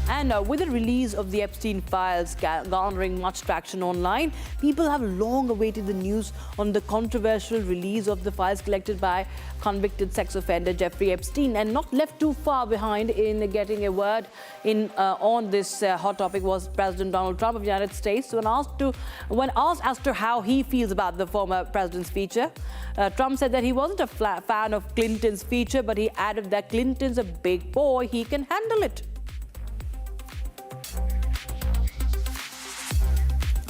And with the release of the Epstein files garnering much traction online, people have long awaited the news on the controversial release of the files collected by convicted sex offender Jeffrey Epstein. And not left too far behind in getting a word in on this hot topic was President Donald Trump of the United States. When asked as to how he feels about the former president's feature, Trump said that he wasn't a fan of Clinton's feature, but he added that Clinton's a big boy, he can handle it.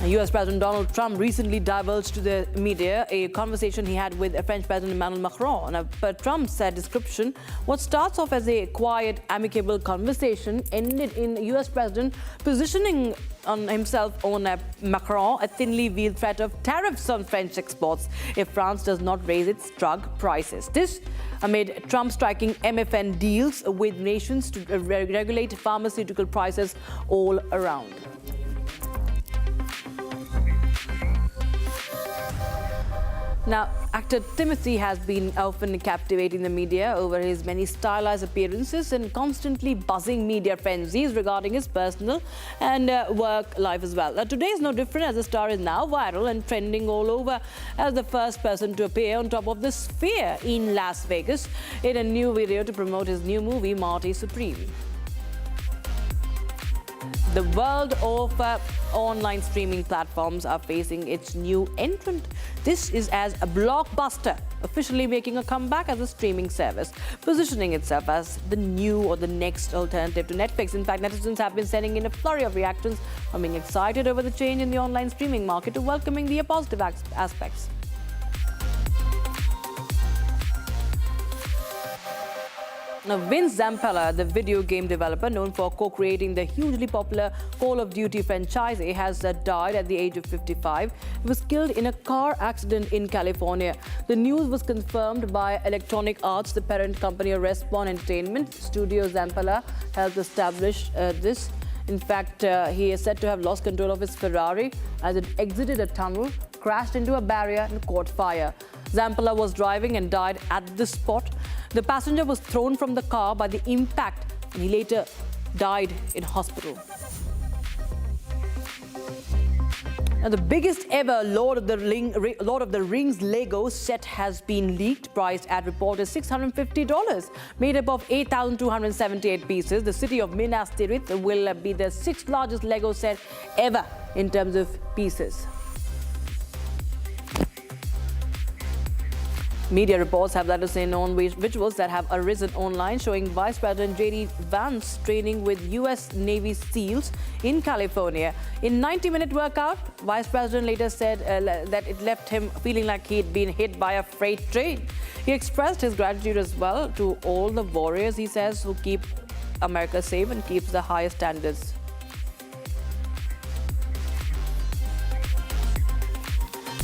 US President Donald Trump recently divulged to the media a conversation he had with French President Emmanuel Macron. Per Trump's description, what starts off as a quiet, amicable conversation ended in US President positioning on himself on Macron a thinly veiled threat of tariffs on French exports if France does not raise its drug prices. This amid Trump striking MFN deals with nations to regulate pharmaceutical prices all around. Now, actor Timothy has been often captivating the media over his many stylized appearances and constantly buzzing media frenzies regarding his personal and work life as well. Now, today is no different, as the star is now viral and trending all over as the first person to appear on top of the Sphere in Las Vegas in a new video to promote his new movie, Marty Supreme. The world of online streaming platforms are facing its new entrant. This is as a Blockbuster officially making a comeback as a streaming service, positioning itself as the new or the next alternative to Netflix. In fact, netizens have been sending in a flurry of reactions from being excited over the change in the online streaming market to welcoming the positive aspects. Now, Vince Zampella, the video game developer known for co-creating the hugely popular Call of Duty franchise, has died at the age of 55. He was killed in a car accident in California. The news was confirmed by Electronic Arts, the parent company of Respawn Entertainment. Studio Zampella helped establish this. In fact, he is said to have lost control of his Ferrari as it exited a tunnel, crashed into a barrier and caught fire. Zampella was driving and died at the spot. The passenger was thrown from the car by the impact and he later died in hospital. Now, the biggest ever Lord of the Rings Lego set has been leaked, priced at reported $650. Made up of 8,278 pieces, the city of Minas Tirith will be the 6th largest Lego set ever in terms of pieces. Media reports have let us in on visuals that have arisen online showing Vice President J.D. Vance training with U.S. Navy SEALs in California. In 90-minute workout, Vice President later said that it left him feeling like he'd been hit by a freight train. He expressed his gratitude as well to all the warriors, he says, who keep America safe and keeps the highest standards.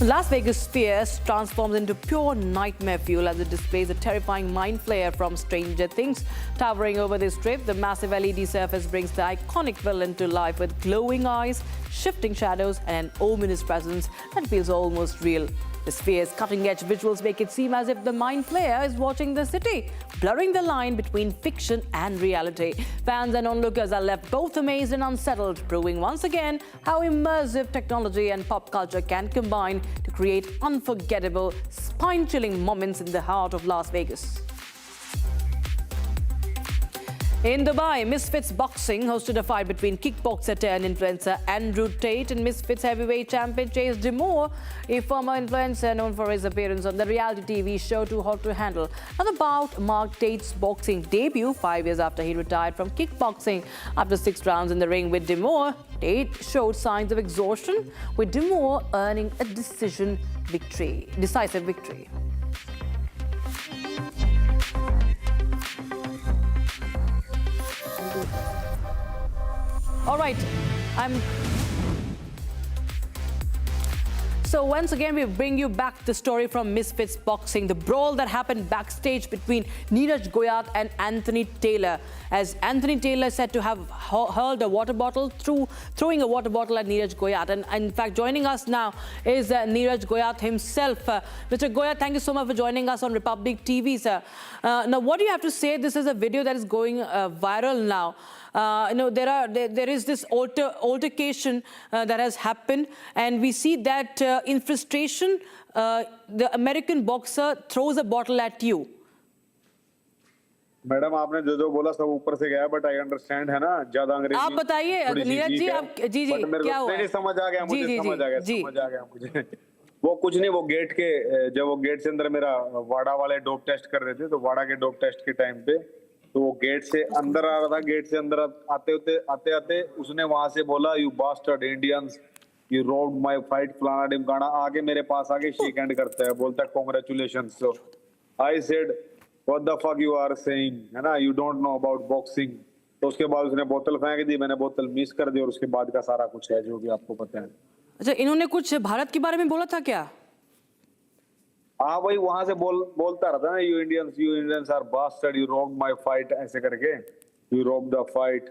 Las Vegas Sphere transforms into pure nightmare fuel as it displays a terrifying mind flayer from Stranger Things. Towering over the strip, the massive LED surface brings the iconic villain to life with glowing eyes, shifting shadows, and an ominous presence that feels almost real. The Sphere's cutting-edge visuals make it seem as if the mind flayer is watching the city, blurring the line between fiction and reality. Fans and onlookers are left both amazed and unsettled, proving once again how immersive technology and pop culture can combine to create unforgettable, spine-chilling moments in the heart of Las Vegas. In Dubai, Misfits Boxing hosted a fight between kickboxer turned influencer Andrew Tate and Misfits heavyweight champion Chase Demore, a former influencer known for his appearance on the reality TV show Too Hot to Handle. Now, the bout marked Tate's boxing debut 5 years after he retired from kickboxing. After 6 rounds in the ring with Demore, Tate showed signs of exhaustion, with Demore earning a decisive victory. All right, So once again, we bring you back the story from Misfits Boxing, the brawl that happened backstage between Neeraj Goyat and Anthony Taylor, as Anthony Taylor is said to have hurled a water bottle, throwing a water bottle at Neeraj Goyat. And in fact, joining us now is Neeraj Goyat himself. Mr. Goyat, thank you so much for joining us on Republic TV, sir. Now, what do you have to say? This is a video that is going viral now. There is this altercation that has happened, and we see that in frustration, the American boxer throws a bottle at you. Madam आपने जो बोला सब ऊपर से गया, but I understand है ना, ज्यादा अंग्रेजी आप बताइए नीरज जी, आप जी क्या हुआ? नहीं समझ आ गया मुझे, समझ आ गया मुझे। वो कुछ नहीं, वो गेट के जब वो गेट से अंदर मेरा वाड़ा वाले डोप टेस्ट कर रहे थे, तो वाड़ा के डोप टेस्ट के टाइम पे तो वो गेट से अंदर आ रहा था, गेट से अंदर आते आते उसने वहां से बोला, you bastard Indians, you robbed my fight, फलाना ढिमकाना, आके मेरे पास आके शेक हैंड करता है, बोलता है congratulations. So I said what the fuck you are saying, है ना, you don't know about boxing. तो उसके बाद उसने बोतल फेंक दी, मैंने बोतल मिस कर दी और उसके बाद का सारा कुछ है जो भी आपको पता है। अच्छा, इन्होंने कुछ भारत के बारे में बोला था क्या? हाँ भाई, वहां से बोलता रहता ना, you Indians are bastard, you robbed my fight, ऐसे करके, यू रोब्ड द फाइट।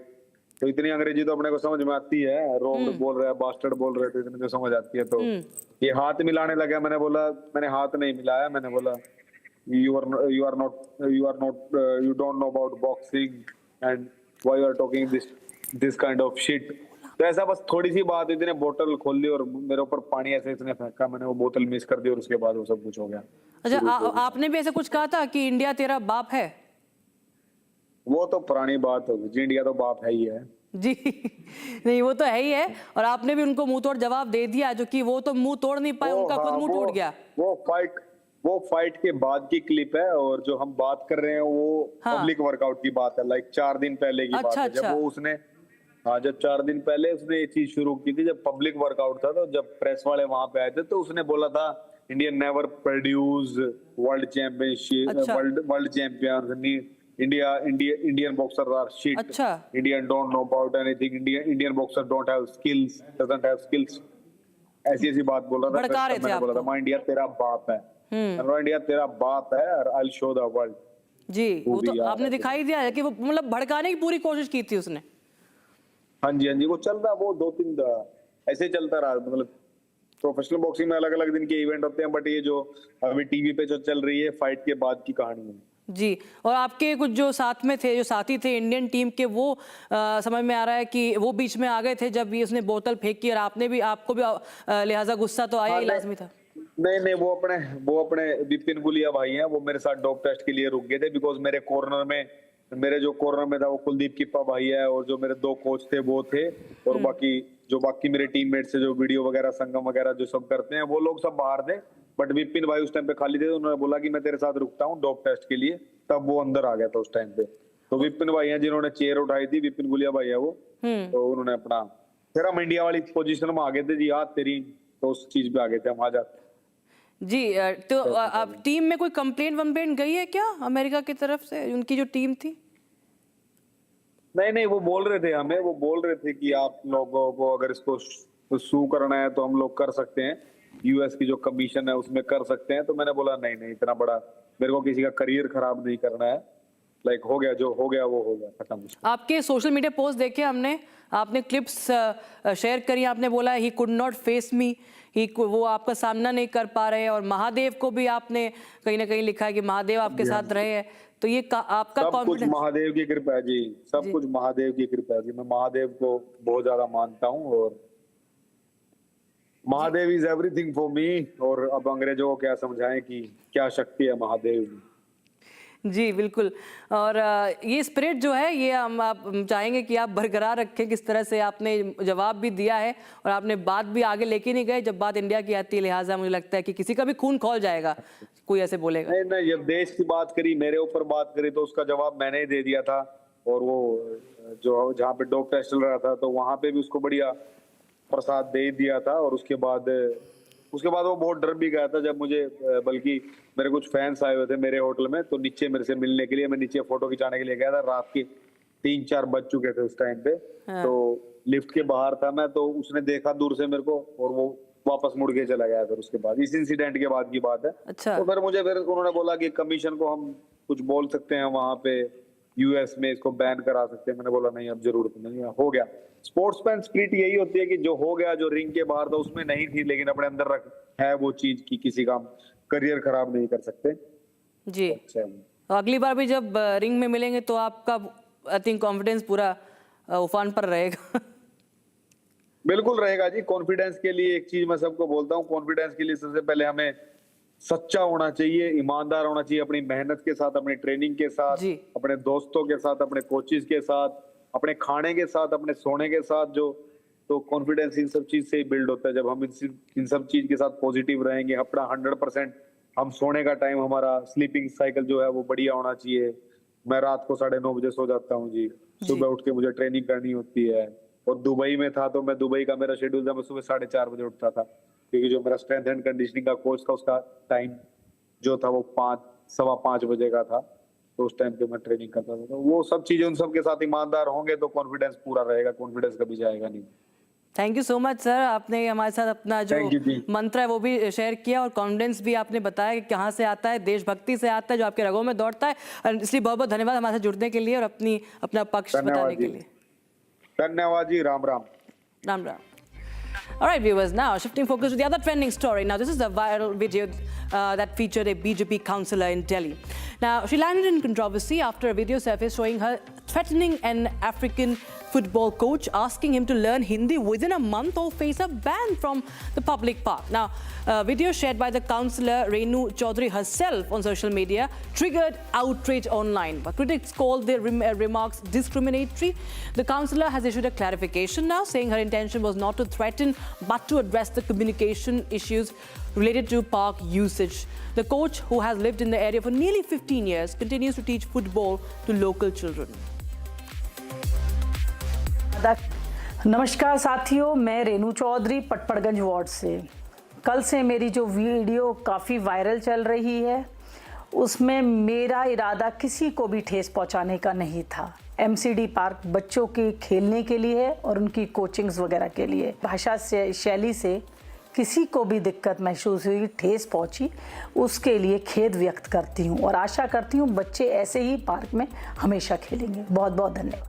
तो इतनी अंग्रेजी तो अपने को समझ में आती है, रोब्ड बोल रहा है, बास्टर्ड बोल रहे थे, इतनी तो समझ आती है। तो ये हाथ मिलाने लगा, मैंने बोला, मैंने हाथ नहीं मिलाया, मैंने बोला you don't know about boxing and why you are talking this kind of shit। तो ऐसा बस थोड़ी सी बात, इतने बोतल खोल ली और मेरे ऊपर पानी ऐसे इसने फेंका, मैंने वो बोतल मिस कर दी और उसके बाद वो सब कुछ हो गया। अच्छा, आपने भी ऐसा कुछ कहा था कि इंडिया तेरा बाप है? वो तो पुरानी बात होगी जी, इंडिया तो बाप है ही है जी। नहीं, वो तो है ही है, और आपने भी उनको मुंह तोड़ जवाब दे दिया, जो कि वो तो मुंह तोड़ नहीं पाए, उनका खुद मुंह टूट गया। वो फाइट के बाद की क्लिप है, और जो हम बात कर रहे हैं वो पब्लिक वर्कआउट की बात है, लाइक 4 दिन पहले की बात है। जब वो उसने जब 4 दिन पहले उसने ये चीज शुरू की थी, जब पब्लिक वर्कआउट था, तो जब प्रेस वाले वहां पे आए थे, तो उसने बोला था India never produce world championship, world champions, Indian boxer are shit, Indian don't know about anything, Indian boxer don't have skills, doesn't have skills, ऐसी बात बोल रहा था। मैंने बोला था, मां इंडिया तेरा बाप है, इंडिया तेरा बाप है, और I will show the world. जी, वो तो आपने दिखाई दिया है कि वो मतलब भड़काने की पूरी कोशिश की थी उसने। हाँ जी, वो चल रहा, वो 2-3 ऐसे चलता रहा। मतलब प्रोफेशनल बॉक्सिंग में अलग अलग दिन के इवेंट होते हैं, बट ये जो अभी टीवी पे जो चल रही है फाइट के बाद की कहानी है जी। और आपके कुछ जो साथ में थे, जो साथी थे इंडियन टीम के, वो समझ में आ रहा है कि वो बीच में आ गए थे जब ये उसने बोतल फेंकी, और आपको भी लिहाजा गुस्सा तो आया ही लाजमी था। नहीं, वो अपने विपिन गुलिया भाई हैं, वो मेरे साथ डॉप टेस्ट के लिए रुक गए थे, बिकॉज मेरे जो कॉर्नर में था वो कुलदीप किप्पा भाई है, और जो मेरे 2 कोच थे वो थे, और बाकी मेरे टीममेट्स से जो वीडियो वगैरह, संगम वगैरह जो सब करते हैं, वो लोग सब बाहर थे, बट विपिन भाई उस टाइम पे खाली थे, तो उन्होंने बोला कि मैं तेरे साथ रुकता हूँ डॉप टेस्ट के लिए, तब वो अंदर आ गया था उस टाइम पे। तो विपिन भाई हैं जिन्होंने चेयर उठाई थी, विपिन गुलिया भाई है वो, तो उन्होंने अपना, फिर हम इंडिया वाली पोजीशन में आ गए थे जी, हाथ तेरी, तो उस चीज पे आ गए थे हम, आ जाते जी। तो अब टीम में कोई कंप्लेंट गई है क्या अमेरिका की तरफ से, उनकी जो टीम थी? नहीं, वो बोल रहे थे कि आप लोगों को अगर इसको सू करना है तो हम लोग कर सकते हैं, यूएस की जो कमीशन है उसमें कर सकते हैं। तो मैंने बोला नहीं, इतना बड़ा मेरे को किसी का करियर खराब नहीं करना है, लाइक हो गया, जो हो गया वो हो गया, खत्म। आपके सोशल मीडिया पोस्ट देखे हमने, आपने क्लिप्स शेयर करी, आपने बोला ही कुड नॉट फेस मी, वो आपका सामना नहीं कर पा रहे, और महादेव को भी आपने कहीं ना कहीं लिखा है कि महादेव आपके साथ रहे हैं। तो ये आपका सब कुछ महादेव की कृपा है जी, सब कुछ महादेव की कृपा है जी। मैं महादेव को बहुत ज्यादा मानता हूँ, और Mahadev is everything for me. और अब अंग्रेजों को क्या समझाएं कि क्या शक्ति है महादेव में। जी बिल्कुल। और ये स्पिरिट जो है, ये आप चाहेंगे कि आप बरकरार रखें, किस तरह से आपने जवाब भी दिया है और आपने बात भी आगे लेके नहीं गए। जब बात इंडिया की आती है, लिहाजा मुझे लगता है कि किसी का भी खून खौल जाएगा, कोई ऐसे बोलेगा। नहीं, जब देश की बात करी, मेरे ऊपर बात करी, तो उसका जवाब मैंने ही दे दिया था। और वो जो जहाँ पे डोप टेस्ट चल रहा था, तो वहां पे भी उसको बढ़िया प्रसाद दे दिया था। और उसके बाद वो बहुत डर भी गया था जब मुझे, बल्कि मेरे कुछ फैंस आए हुए थे मेरे होटल में, तो नीचे मेरे से मिलने के लिए, मैं नीचे फोटो खिंचाने के लिए गया था। रात के 3-4 बज चुके थे उस टाइम पे। तो लिफ्ट के बाहर था मैं, तो उसने देखा दूर से मेरे को और वो वापस मुड़ के चला गया। फिर उसके बाद, इस इंसिडेंट के बाद की बात है। अच्छा। तो फिर उन्होंने बोला कि कमीशन को हम कुछ बोल सकते हैं वहां पे, यूएस में इसको बैन करा सकते हैं। मैंने बोला नहीं, अब जरूरत नहीं है, हो गया। स्पोर्ट्समैन स्पिरिट यही होती है कि जो हो गया, जो रिंग के बाहर था उसमें नहीं थी, लेकिन अपने अंदर है वो चीज की किसी का करियर खराब नहीं कर सकते जी। अगली बार भी जब रिंग में मिलेंगे तो आपका आई थिंक कॉन्फिडेंस पूरा उफान पर रहेगा। बिल्कुल रहेगा जी। कॉन्फिडेंस के लिए एक चीज मैं सबको बोलता हूँ, कॉन्फिडेंस के लिए सबसे पहले हमें सच्चा होना चाहिए, ईमानदार होना चाहिए, अपनी मेहनत के साथ, अपनी ट्रेनिंग के साथ, अपने दोस्तों के साथ, अपने कोचेस के साथ, अपने खाने के साथ, अपने सोने के साथ। तो कॉन्फिडेंस इन सब चीज से ही बिल्ड होता है। जब हम इन सब चीज के साथ पॉजिटिव रहेंगे, अपना 100%, हम सोने का टाइम, हमारा स्लीपिंग साइकिल जो है वो बढ़िया होना चाहिए। मैं रात को 9:30 बजे सो जाता हूँ जी। सुबह उठ के मुझे ट्रेनिंग करनी होती है, और दुबई में था तो मैं दुबई का मेरा शेड्यूल था, मैं सुबह 4:30 बजे उठता था, क्योंकि जो मेरा स्ट्रेंथ एंड कंडीशनिंग का कोच था उसका टाइम जो था वो 5:15 बजे का था, तो उस टाइम पे मैं ट्रेनिंग करता था। तो वो सब चीजें उन सब के साथ ईमानदार होंगे तो कॉन्फिडेंस पूरा रहेगा, कॉन्फिडेंस कभी जाएगा नहीं। Thank you so much sir, आपने हमारे साथ अपना जो मंत्र है वो भी शेयर किया और कॉन्फिडेंस भी आपने बताया कि कहाँ से आता है, देशभक्ति से आता है जो आपके रगों में दौड़ता है, और इसलिए बहुत बहुत धन्यवाद हमारे साथ जुड़ने के लिए और अपना पक्ष बताने के लिए। धन्यवाद जी, Ram Ram. Ram Ram. All right, viewers, now shifting focus to the other trending story. Now, this is a viral video that featured a BJP councillor in Delhi. Now, she landed in controversy after a video surfaced showing her threatening an African football coach, asking him to learn Hindi within a month or face a ban from the public park. Now, a video shared by the councillor Renu Chaudhary herself on social media triggered outrage online. But critics called the remarks discriminatory. The councillor has issued a clarification now, saying her intention was not to threaten but to address the communication issues related to park usage. The coach, who has lived in the area for nearly 15 years, continues to teach football to local children. नमस्कार साथियों, मैं Renu Chaudhary Patparganj ward से। कल से मेरी जो video काफ़ी viral चल रही है उसमें मेरा इरादा किसी को भी ठेस पहुंचाने का नहीं था। एमसीडी पार्क बच्चों के खेलने के लिए है और उनकी कोचिंग्स वगैरह के लिए। भाषा से शैली से किसी को भी दिक्कत महसूस हुई, ठेस पहुंची, उसके लिए खेद व्यक्त करती हूं और आशा करती हूं बच्चे ऐसे ही पार्क में हमेशा खेलेंगे। बहुत बहुत धन्यवाद।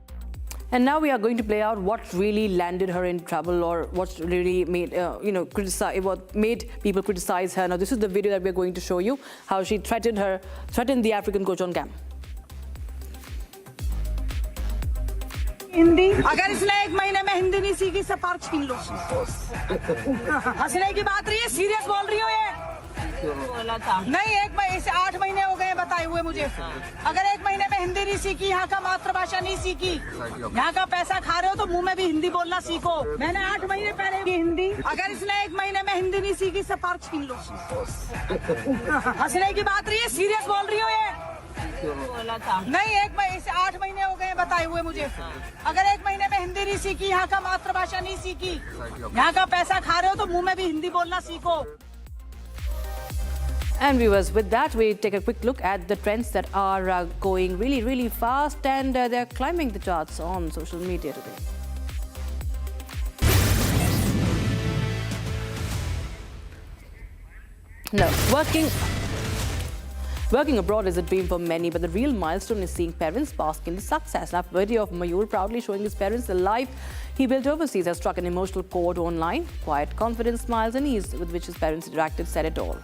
And now we are going to play out what really landed her in trouble, or what really made what made people criticize her. Now, this is the video that we are going to show you how she threatened the African coach on cam. Hindi, अगर इसने 1 महीने में हिंदी नहीं सीखी सब park छीन लो। हंसने की बात रही है, सीरियस बोल रही हो ये? नहीं, 8 महीने हो गए बताए हुए मुझे। अगर 1 महीने में हिंदी नहीं सीखी, यहाँ का मातृभाषा नहीं सीखी, यहाँ का पैसा खा रहे हो तो मुंह में भी हिंदी बोलना सीखो। मैंने 8 महीने पहले की हिंदी, अगर इसने 1 महीने में हिंदी नहीं सीखी सब पार्क छीन लो। हंसने की बात रही है, सीरियस बोल रही हो ये? नहीं, 8 महीने हो गए बताए हुए मुझे। अगर 1 महीने में हिंदी नहीं सीखी, यहाँ का मातृभाषा नहीं सीखी, यहाँ का पैसा खा रहे हो तो मुंह में भी हिंदी बोलना सीखो। And viewers, with that, we take a quick look at the trends that are going really, really fast, and they're climbing the charts on social media today. Now, working abroad is a dream for many, but the real milestone is seeing parents bask in the success. Now, a video of Mayur proudly showing his parents the life he built overseas has struck an emotional chord online. Quiet, confident smiles and ease with which his parents interacted said it all.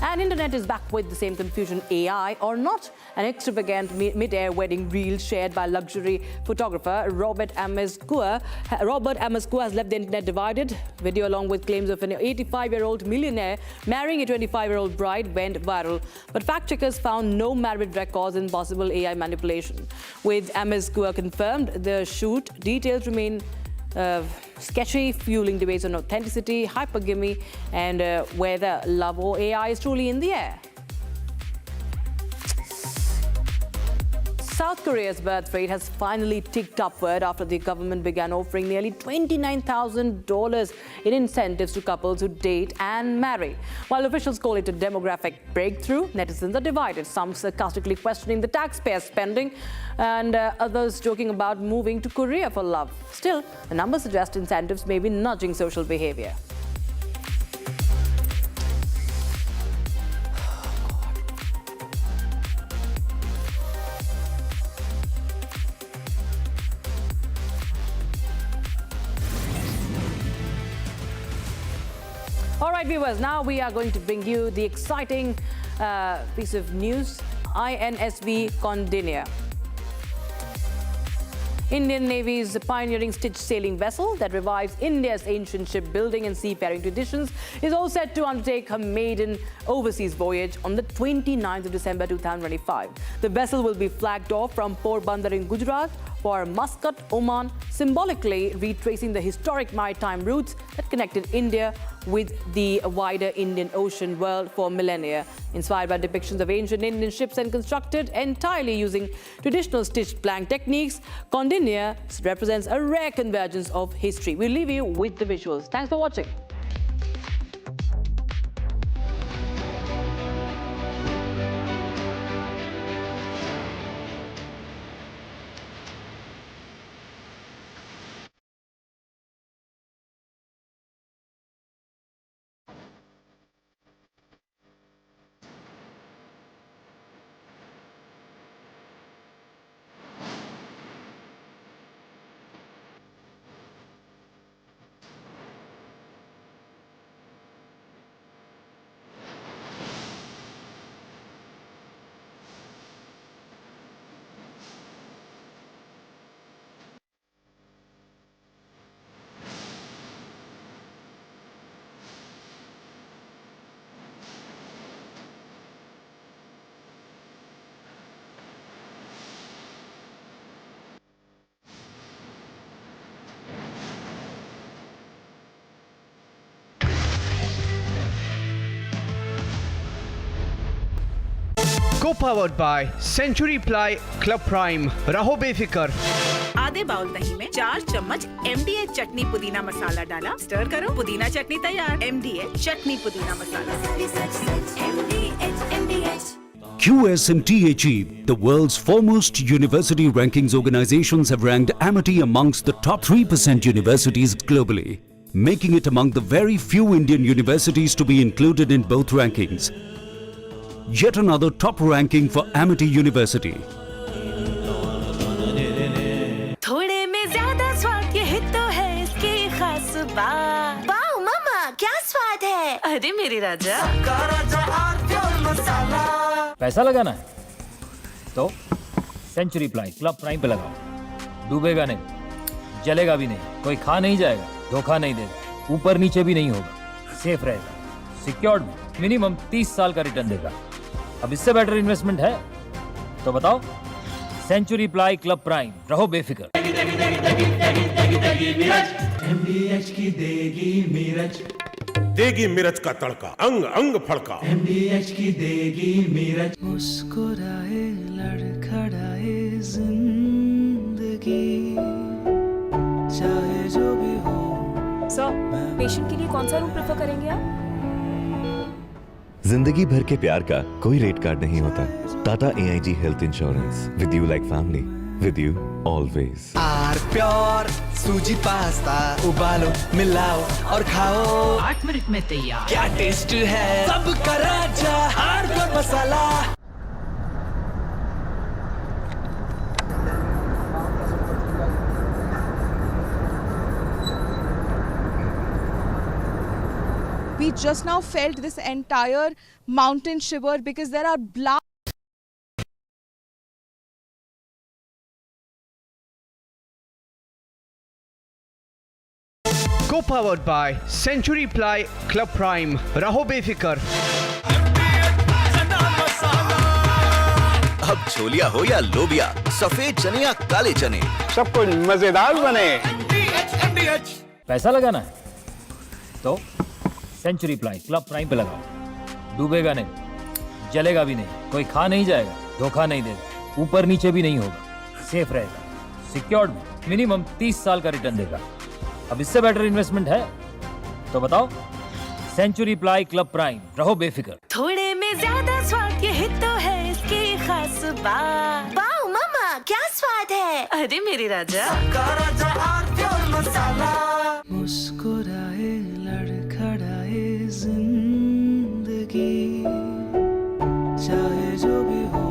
And internet is back with the same confusion, AI or not. An extravagant mid-air wedding reel shared by luxury photographer Robert Amescua has left the internet divided. Video along with claims of an 85-year-old millionaire marrying a 25-year-old bride went viral. But fact-checkers found no marriage records and possible AI manipulation. With Amescua confirmed, the shoot details remain sketchy, fueling debates on authenticity, hypergamy, and whether love or AI is truly in the air. South Korea's birth rate has finally ticked upward after the government began offering nearly $29,000 in incentives to couples who date and marry. While officials call it a demographic breakthrough, netizens are divided, some sarcastically questioning the taxpayer spending and others joking about moving to Korea for love. Still, the numbers suggest incentives may be nudging social behavior. All right, viewers, now we are going to bring you the exciting piece of news. INSV Condinia, Indian Navy's pioneering stitch sailing vessel that revives India's ancient shipbuilding and seafaring traditions, is all set to undertake her maiden overseas voyage on the 29th of December 2025. The vessel will be flagged off from Porbandar in Gujarat for Muscat, Oman, symbolically retracing the historic maritime routes that connected India with the wider Indian Ocean world for millennia. Inspired by depictions of ancient Indian ships and constructed entirely using traditional stitched plank techniques, Kondinya represents a rare convergence of history. We'll leave you with the visuals. Thanks for watching. Co-powered by Century Ply Club Prime. रहो बेफिक्र। आधे bowl दही में 4 चम्मच MDH चटनी पुदीना मसाला डाला, stir करो, पुदीना चटनी तैयार। MDH चटनी पुदीना मसाला। QSMTHE, the world's foremost university rankings organizations, have ranked Amity amongst the top 3% universities globally, making it among the very few Indian universities to be included in both rankings. Yet another top ranking for Amity University. थोड़े में ज्यादा स्वाद ये हित तो है इसकी खास बात। वाओ मामा क्या स्वाद है। अरे मेरे राजा। पैसा लगाना है तो सेंचुरी प्लाई क्लब प्राइम पे लगाओ। डूबेगा नहीं, जलेगा भी नहीं, कोई खा नहीं जाएगा, धोखा नहीं देगा, ऊपर नीचे भी नहीं होगा, सेफ रहेगा, सिक्योर्ड भी, मिनिमम 30 साल का रिटर्न देगा। अब इससे बेटर इन्वेस्टमेंट है तो बताओ। सेंचुरी प्लाई क्लब प्राइम, रहो बेफिक्र। MDH की देगी मिर्च, देगी मिर्च का तड़का, अंग अंग फड़का। MDH की देगी मिर्च, मुस्कुराए लड़खड़ाए जिंदगी, चाहे जो भी हो। सर, पेशेंट के लिए कौन सा रूम प्रेफर करेंगे आप? जिंदगी भर के प्यार का कोई रेट कार्ड नहीं होता। Tata AIG health insurance, with you like family, with you always. R pure sooji pasta, उबालो मिलाओ और खाओ, 8 मिनट में तैयार। क्या टेस्ट है सबका राजा, आर प्योर मसाला। We just now felt this entire mountain shiver because there are blasts. Co-powered by Century Ply Club Prime. रहो बेफिक्र। अब छोलिया हो या लोबिया, सफेद चने या काले चने, सब कुछ मजेदार बने। पैसा लगाना है तो सेंचुरी प्लाई क्लब प्राइम पे लगाओ। डूबेगा नहीं, जलेगा भी नहीं, कोई खा नहीं जाएगा, धोखा नहीं देगा, ऊपर नीचे भी नहीं होगा, सेफ रहेगा, सिक्योर्ड भी, मिनिमम 30 साल का रिटर्न देगा। अब इससे बेटर इन्वेस्टमेंट है तो बताओ। सेंचुरी प्लाई क्लब प्राइम, रहो बेफिक्र। थोड़े में ज्यादा स्वाद ये हित तो है इसकी खास बात। वाओ मामा क्या स्वाद है। अरे मेरे राजा। मुस्कुराए लड़खड़ाए जिंदगी, चाहे जो भी हो।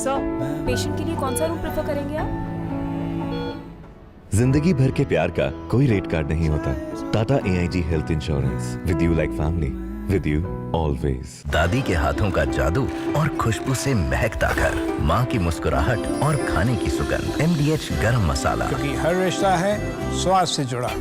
सर, पेशेंट के लिए कौन सा रूम प्रेफर करेंगे आप? जिंदगी भर के प्यार का कोई रेट कार्ड नहीं होता। Tata AIG health insurance, with you like family, with you always. दादी के हाथों का जादू और खुशबू से महकता घर, माँ की मुस्कुराहट और खाने की सुगंध। MDH गरम मसाला, क्योंकि हर रिश्ता है स्वाद से जुड़ा।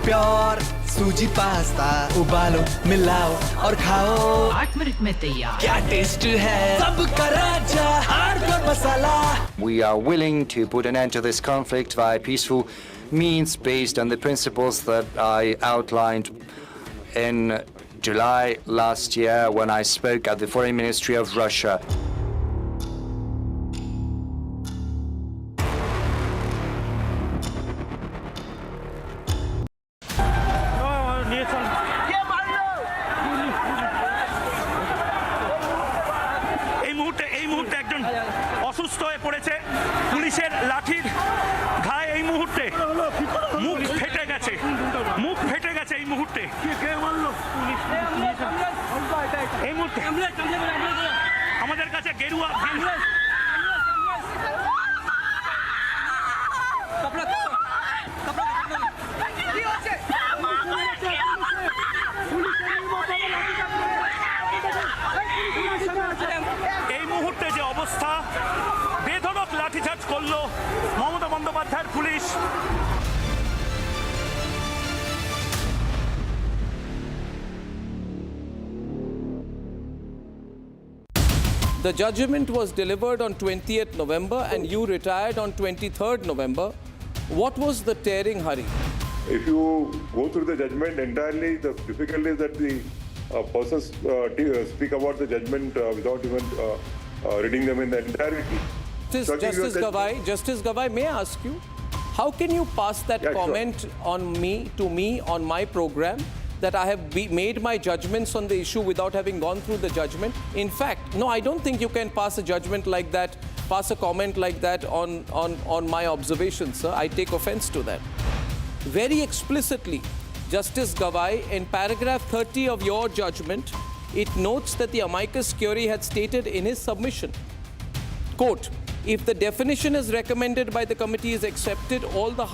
प्योर सूजी पास्ता उबालो मिलाओ और खाओ 8 मिनट में तैयार क्या टेस्ट है सबका राजा हार्डकोर मसाला We are willing to put an end to this conflict via peaceful means based on the principles that I outlined in July last year when I spoke at the Foreign Ministry of Russia. অসুস্থ হয়ে পড়েছে পুলিশের লাঠির ঘায়ে এই মুহূর্তে মুখ ফেটে গেছে এই মুহূর্তে এই মুহূর্তে আমাদের কাছে গেরুয়া এই মুহূর্তে যে অবস্থা বেধড়ক লাঠিচার্জ করলো মমতা বন্দ্যোপাধ্যায়ের police The judgment was delivered on 20th November and you retired on 23rd November. What was the tearing hurry? If you go through the judgment entirely, the difficulty is that the persons speak about the judgment without even reading them in the entirety. Justice Gavay, may I ask you, how can you pass that comment on me on my program that I have made my judgments on the issue without having gone through the judgment? In fact, no, I don't think you can pass a judgment like that, pass a comment like that on my observations, sir. I take offense to that. Very explicitly, Justice Gavay, in paragraph 30 of your judgment, it notes that the amicus curiae had stated in his submission, quote, if the definition as recommended by the committee is accepted, all the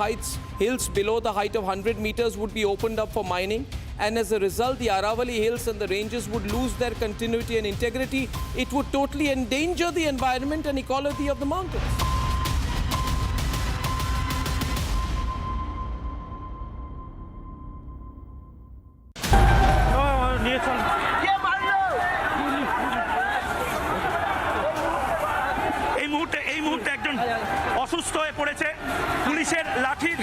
hills below the height of 100 meters would be opened up for mining, and as a result, the Aravalli Hills and the ranges would lose their continuity and integrity. It would totally endanger the environment and ecology of the mountains. অসুস্থ হয়ে পড়েছে পুলিশের লাঠির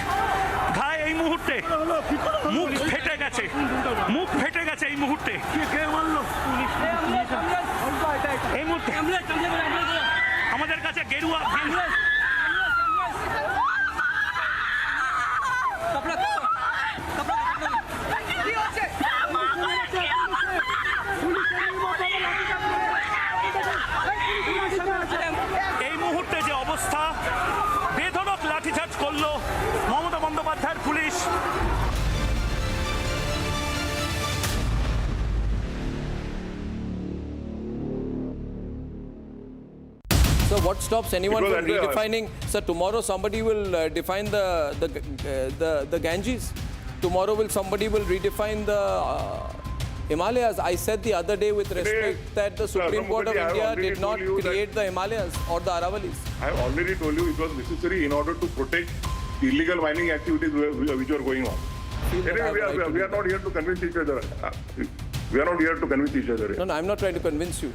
ঘায়ে এই মুহূর্তে মুখ ফেটে গেছে এই মুহূর্তে এই মুহূর্তে আমাদের কাছে গেরুয়া এই মুহূর্তে যে অবস্থা বেধড়ক লাঠিচার্জ করলো মমতা বন্দ্যোপাধ্যায়ের police So what stops anyone from redefining? Sir, tomorrow somebody will define the Ganges. Tomorrow somebody will redefine the Himalayas. I said the other day with respect that the Supreme Court of India did not create the Himalayas or the Aravallis. I have already told you it was necessary in order to protect illegal mining activities which are going on. Anyway, we are not here to convince each other. We are not here to convince each other. No, I'm not trying to convince you.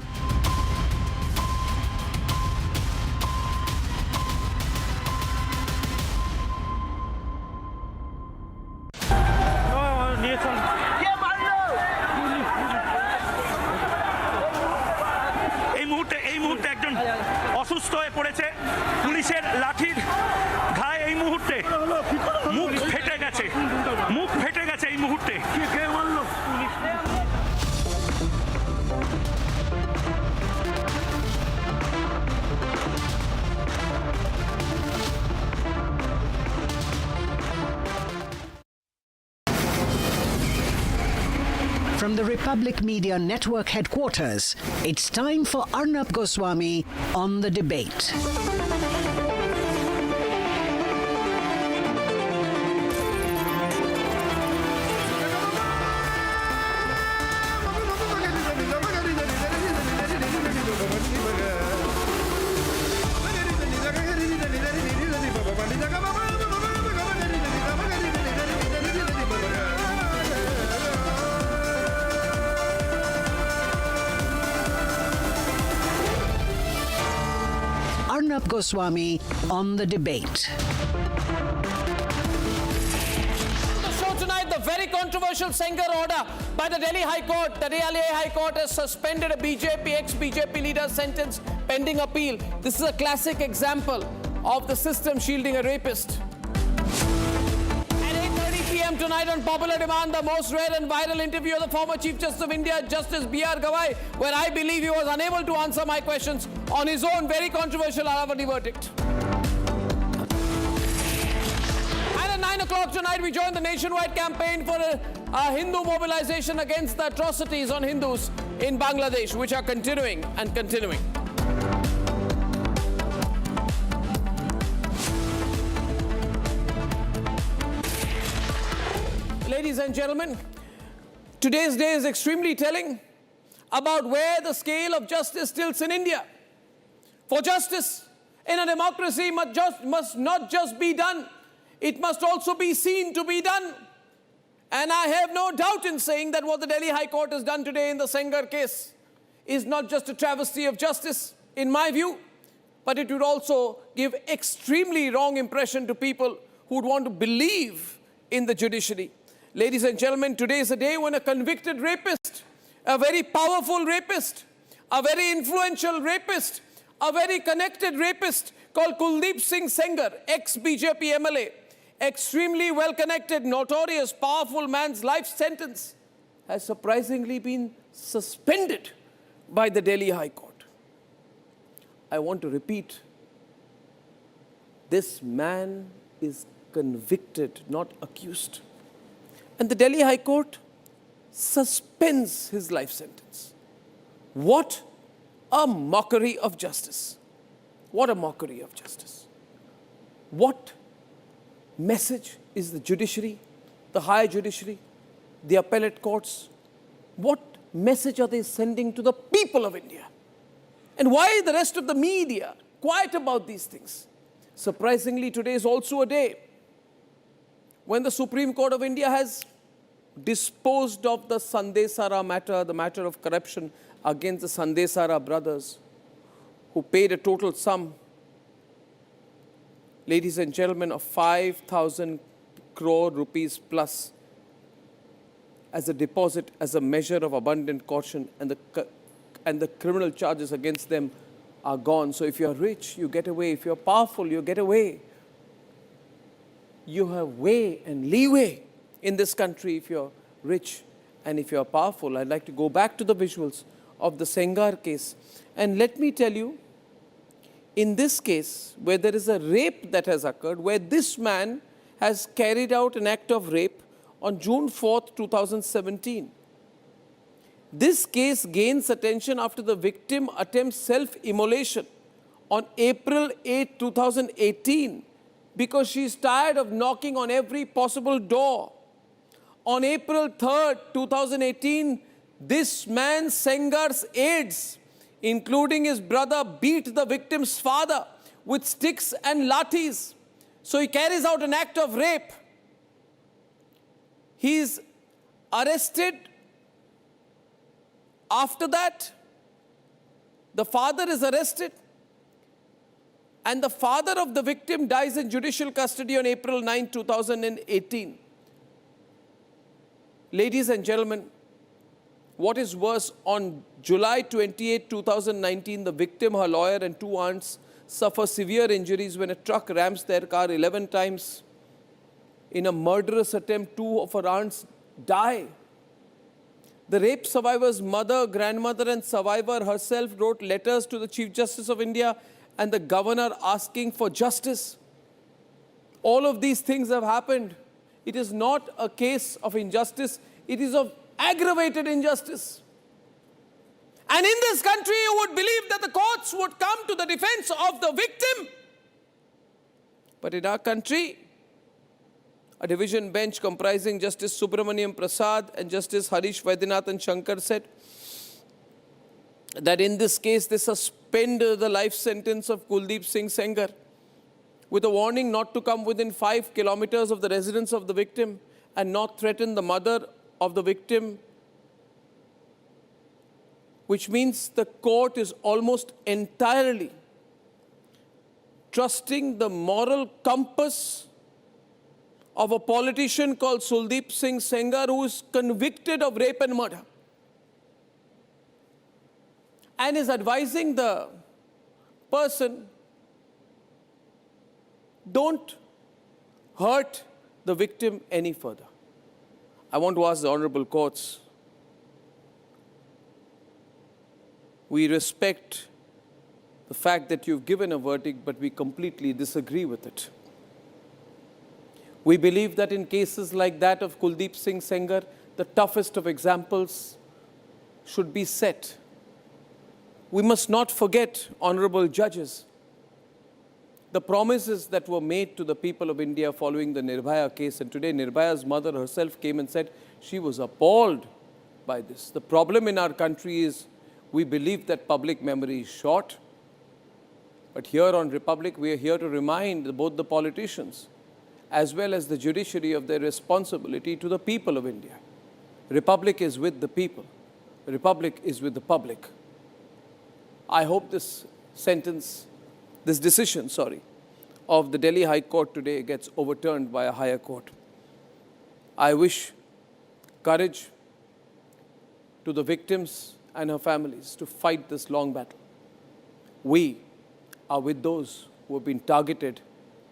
অসুস্থ হয়ে পড়েছে পুলিশের লাঠির ঘায়ে এই মুহূর্তে মুখ ফেটে গেছে এই মুহূর্তে From the Republic Media Network headquarters, it's time for Arnab Goswami on The Debate. Goswami on the debate. Tonight, the very controversial Sengar order by the Delhi High Court. The Delhi High Court has suspended a ex-BJP leader's sentence pending appeal. This is a classic example of the system shielding a rapist. At 8:30 p.m. tonight on popular demand, the most read and viral interview of the former Chief Justice of India, Justice B.R. Gavay, where I believe he was unable to answer my questions on his own very controversial Aravalli verdict. 9 o'clock tonight, we join the nationwide campaign for a Hindu mobilization against the atrocities on Hindus in Bangladesh, which are continuing and continuing. Ladies and gentlemen, today's day is extremely telling about where the scale of justice tilts in India. For justice in a democracy must not just be done, it must also be seen to be done. And I have no doubt in saying that what the Delhi High Court has done today in the Sengar case is not just a travesty of justice, in my view, but it would also give extremely wrong impression to people who would want to believe in the judiciary. Ladies and gentlemen, today is a day when a convicted rapist, a very powerful rapist, a very influential rapist, a very connected rapist called Kuldeep Singh Sengar, ex-BJP MLA, extremely well-connected, notorious, powerful man's life sentence has surprisingly been suspended by the Delhi High Court. I want to repeat, this man is convicted, not accused. And the Delhi High Court suspends his life sentence. What a mockery of justice. What a mockery of justice. What message is the judiciary, the higher judiciary, the appellate courts, what message are they sending to the people of India? And why is the rest of the media quiet about these things? Surprisingly, today is also a day when the Supreme Court of India has disposed of the Sandesara matter, the matter of corruption against the Sandesara brothers, who paid a total sum, ladies and gentlemen, of 5,000 crore rupees plus as a deposit, as a measure of abundant caution, and the criminal charges against them are gone. So if you're rich, you get away. If you're powerful, you get away. You have way and leeway in this country if you're rich and if you're powerful. I'd like to go back to the visuals of the Sengar case. And let me tell you, in this case, where there is a rape that has occurred, where this man has carried out an act of rape on June 4th, 2017. This case gains attention after the victim attempts self-immolation on April 8, 2018, because she's tired of knocking on every possible door. On April 3rd, 2018, this man, Sengar's aides, including his brother, beat the victim's father with sticks and lathis. So he carries out an act of rape. He is arrested. After that, the father is arrested, and the father of the victim dies in judicial custody on April 9, 2018. Ladies and gentlemen, what is worse, on July 28, 2019, the victim, her lawyer, and two aunts suffer severe injuries when a truck rams their car 11 times. In a murderous attempt, two of her aunts die. The rape survivor's mother, grandmother, and survivor herself wrote letters to the Chief Justice of India and the governor asking for justice. All of these things have happened. It is not a case of injustice, it is of aggravated injustice. And in this country, you would believe that the courts would come to the defense of the victim. But in our country, a division bench comprising Justice Subramaniam Prasad and Justice Harish Vaidyanathan Shankar said that in this case, they suspend the life sentence of Kuldeep Singh Sengar with a warning not to come within 5 kilometers of the residence of the victim and not threaten the mother of the victim, which means the court is almost entirely trusting the moral compass of a politician called Kuldeep Singh Sengar, who is convicted of rape and murder, and is advising the person, don't hurt the victim any further. I want to ask the honorable courts, we respect the fact that you've given a verdict, but we completely disagree with it. We believe that in cases like that of Kuldeep Singh Sengar, the toughest of examples should be set. We must not forget, honorable judges, the promises that were made to the people of India following the Nirbhaya case. And today, Nirbhaya's mother herself came and said she was appalled by this. The problem in our country is we believe that public memory is short. But here on Republic, we are here to remind both the politicians as well as the judiciary of their responsibility to the people of India. Republic is with the people. Republic is with the public. I hope this decision of the Delhi High Court today gets overturned by a higher court. I wish courage to the victims and her families to fight this long battle. We are with those who have been targeted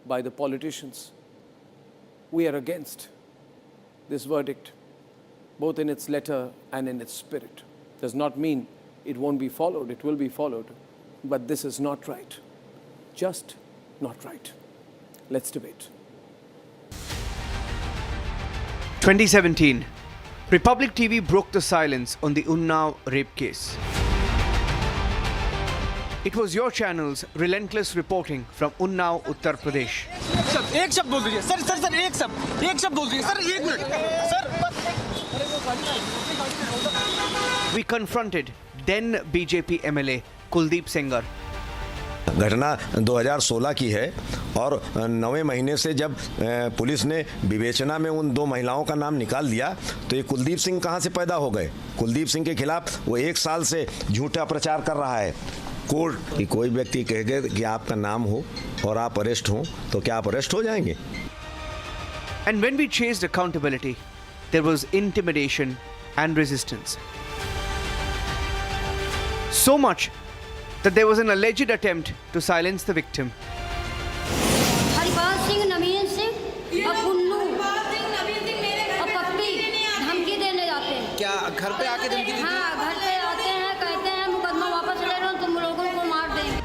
by the politicians. We are against this verdict, both in its letter and in its spirit. Does not mean it won't be followed, it will be followed. But this is not right. Just not right. Let's debate. 2017, Republic TV broke the silence on the Unnao rape case. It was your channel's relentless reporting from Unnao, Uttar Pradesh. एक शब्द बोल दीजिए sir sir sir एक शब्द बोल दीजिए sir 1 minute sir. We confronted then BJP MLA Kuldeep Sengar. घटना 2016 की है और 9वें महीने से जब पुलिस ने विवेचना में उन 2 महिलाओं का नाम निकाल दिया तो ये कुलदीप सिंह कहां से पैदा हो गए? कुलदीप सिंह के खिलाफ वो 1 साल से झूठा प्रचार कर रहा है. कोर्ट की कोई व्यक्ति कहेगा कि आपका नाम हो और आप अरेस्ट हो तो क्या आप अरेस्ट हो जाएंगे? And when we chased accountability, there was intimidation and resistance. So much that there was an alleged attempt to silence the victim. Haripal Singh, नवीन सिंह और पुन्नू और पप्पी धमकी देने जाते हैं. क्या घर पे आके धमकी देते हैं? हाँ, घर पे आते हैं, कहते हैं मुकदमा वापस ले लो, तुम लोगों को मार देंगे.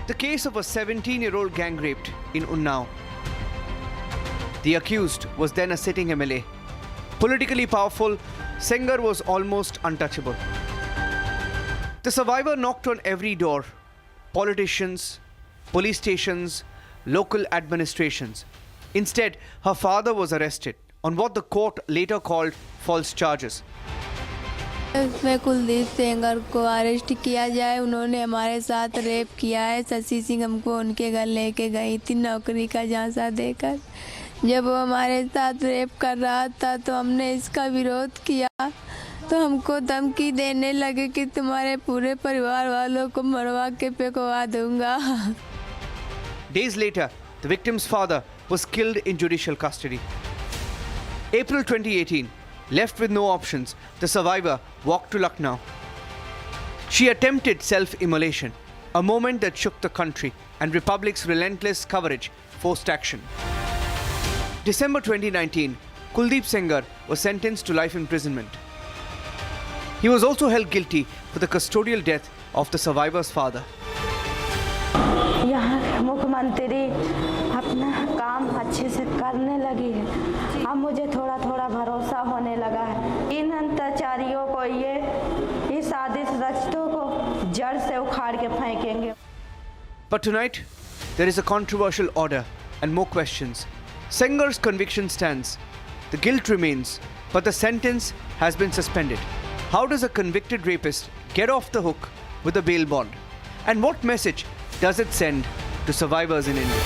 The case of a 17-year-old gang raped in Unnao. The accused was then a sitting MLA. Politically powerful, Sengar was almost untouchable. The survivor knocked on every door. Politicians, police stations, local administrations. Instead, her father was arrested on what the court later called false charges. इसमें कुलदीप सेंगर को arrest किया जाए. उन्होंने हमारे साथ rape किया है. शशि सिंह हमको उनके घर लेके गई थी नौकरी का झांसा देकर. जब वो हमारे साथ रेप कर रहा था तो हमने इसका विरोध किया तो हमको धमकी देने लगे कि तुम्हारे पूरे परिवार वालों को मरवा के फेंकवा दूंगा. Days later, the victim's father was killed in judicial custody. April 2018, left with no options, the survivor walked to Lucknow. She attempted self-immolation, a moment that shook the country, and Republic's relentless coverage forced action. December 2019, Kuldeep Sengar was sentenced to life imprisonment. He was also held guilty for the custodial death of the survivor's father. यहाँ मुख्यमंत्री अपना काम अच्छे से करने लगी है. अब मुझे थोड़ा थोड़ा भरोसा होने लगा है. इन अत्याचारियों को ये साजिश रचतों को जड़ से उखाड़ के फेंकेंगे. But tonight, there is a controversial order and more questions. Sengar's conviction stands. The guilt remains, but the sentence has been suspended. How does a convicted rapist get off the hook with a bail bond? And what message does it send to survivors in India?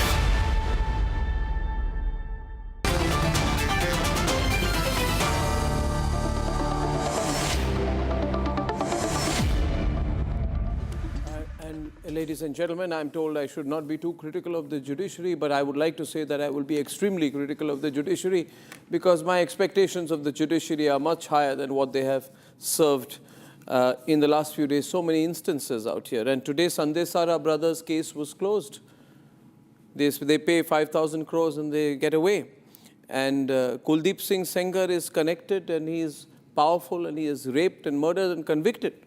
And Ladies and gentlemen, I'm told I should not be too critical of the judiciary, but I would like to say that I will be extremely critical of the judiciary because my expectations of the judiciary are much higher than what they have served in the last few days. So many instances out here. And today, Sandesara brothers' case was closed. They pay 5,000 crores and they get away. And Kuldeep Singh Sengar is connected and he is powerful and he is raped and murdered and convicted.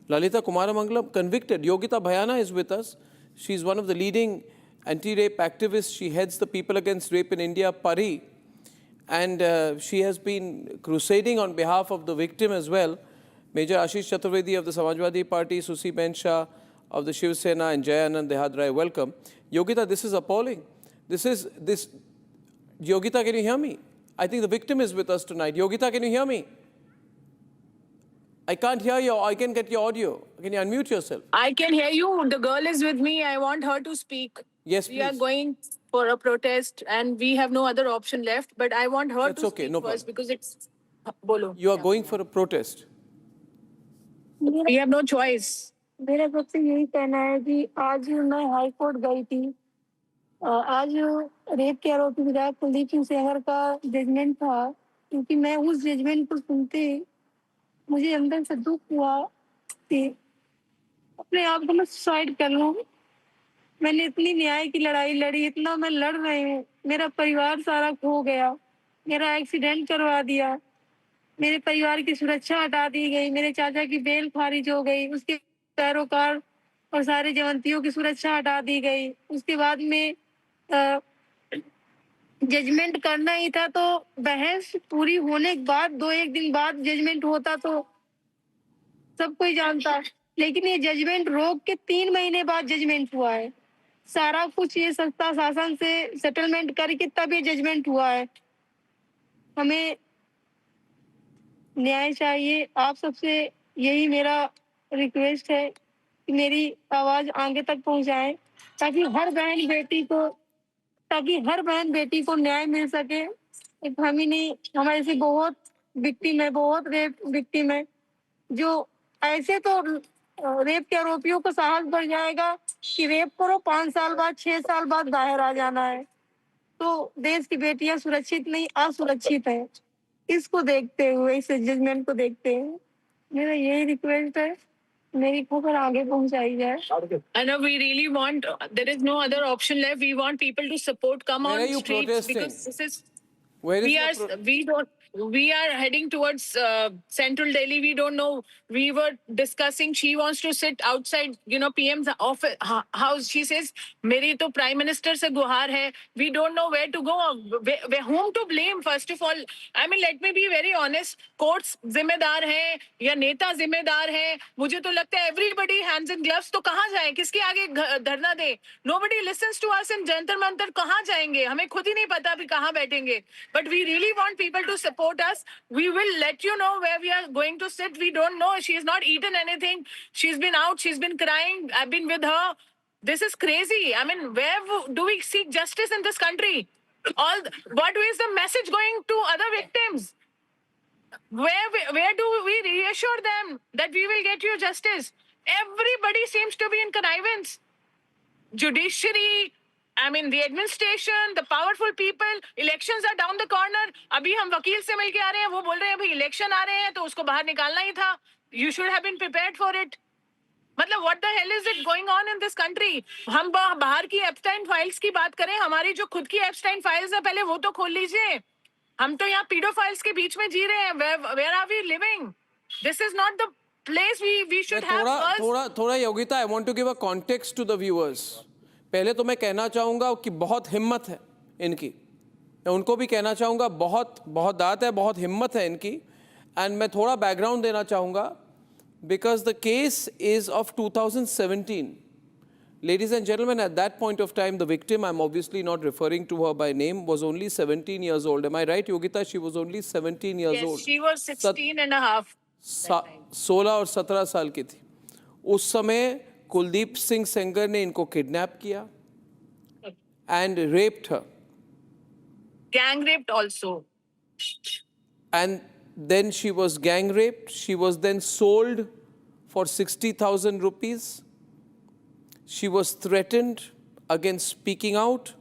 Lalita Kumaramangalam convicted. Yogita Bhayana is with us. She's one of the leading anti-rape activists. She heads the People Against Rape in India, PARI. And she has been crusading on behalf of the victim as well. Major Ashish Chaturvedi of the Samajwadi Party, Susi Ben Shah of the Shiv Sena and Jayanand Dehadrai, welcome. Yogita, this is appalling. Yogita, can you hear me? I think the victim is with us tonight. Yogita, can you hear me? I can't hear you. I can get your audio. Can you unmute yourself? I can hear you. The girl is with me. I want her to speak. Yes, we please. are going for a protest and we have no other option left. But I want her to speak first because it's... Bolo. You are going for a protest? We have no choice. मेरा सबसे यही कहना है कि आज मैं high court गई थी आज रेप के आरोपी विधायक कुलदीप सिंह सेंगर का जजमेंट था क्योंकि मैं उस जजमेंट को सुनते मुझे अंदर से दुख हुआ कि अपने आप को मैं सुसाइड कर लूं मैंने इतनी न्याय की लड़ाई लड़ी इतना मैं लड़ रही हूँ मेरा परिवार सारा खो गया मेरा एक्सीडेंट करवा दिया मेरे परिवार की सुरक्षा हटा दी गई मेरे चाचा की बेल खारिज हो गई उसके पैरोकार और सारे जवंतियों की सुरक्षा हटा दी गई उसके बाद में जजमेंट करना ही था तो बहस पूरी होने के बाद 2-1 दिन बाद जजमेंट होता तो सब कोई जानता लेकिन ये जजमेंट रोक के 3 महीने बाद जजमेंट हुआ है सारा कुछ ये सत्ता शासन से सेटलमेंट करके तब ये जजमेंट हुआ है हमें न्याय चाहिए आप सबसे यही मेरा रिक्वेस्ट है कि मेरी आवाज आगे तक पहुंचाएं ताकि हर बहन बेटी को न्याय मिल सके एक हम ही नहीं हमारे से बहुत विक्टिम है बहुत रेप विक्टिम है जो ऐसे तो रेप के आरोपियों को साहस बढ़ जाएगा कि रेप करो 5 साल बाद 6 साल बाद बाहर आ जाना है तो देश की बेटियां सुरक्षित नहीं असुरक्षित है इसको देखते हुए इस जजमेंट को देखते हुए मेरा यही रिक्वेस्ट है मेरी खबर आगे पहुंचाई जाए I know we really want there is no other option left we want people to support come Where on are you streets protesting? because this is Where is we are heading towards central Delhi we don't know we were discussing she wants to sit outside PM's office house she says meri to prime minister se guhar hai we don't know where to go whom to blame first of all I mean let me be very honest courts zimmedar hai ya neta zimmedar hai mujhe to lagta hai everybody hands in gloves to kahan jaye kiske aage dharna de nobody listens to us in jantar mantar kahan jayenge hame khud hi nahi pata abhi kahan baithenge but we really want people to support us we will let you know where we are going to sit we don't know she has not eaten anything she's been out she's been crying I've been with her this is crazy I mean where do we seek justice in this country what is the message going to other victims where do we reassure them that we will get you justice everybody seems to be in connivance judiciary I mean, the administration, the powerful people, elections are down the corner. अभी हम वकील से मिलके आ रहे हैं, वो बोल रहे हैं भाई इलेक्शन आ रहे हैं तो उसको बाहर निकालना ही था. You should have been prepared for it. मतलब what the hell is it going on in this country? हम बाहर की Epstein files की बात करें, हमारी जो खुद की Epstein files है पहले वो तो खोल लीजिए. हम तो यहाँ pedophiles के बीच में जी रहे हैं. Where are we living? This is not the place we should have. थोड़ा Yogita, I want to give a context to the viewers. पहले तो मैं कहना चाहूँगा कि बहुत हिम्मत है इनकी मैं उनको भी कहना चाहूँगा बहुत दात है बहुत हिम्मत है इनकी एंड मैं थोड़ा बैकग्राउंड देना चाहूँगा because the case is of 2017 ladies and gentlemen at that point of time the victim I'm obviously not referring to her by name was only 17 years old am I right Yogita she was only 17 years old yes she was 16 and a half 16 और 17 साल की थी उस समय कुलदीप सिंह सेंगर ने इनको kidnap किया and raped her. Gang raped also. And then she was gang raped. She was then sold for 60,000 rupees She was threatened against speaking out.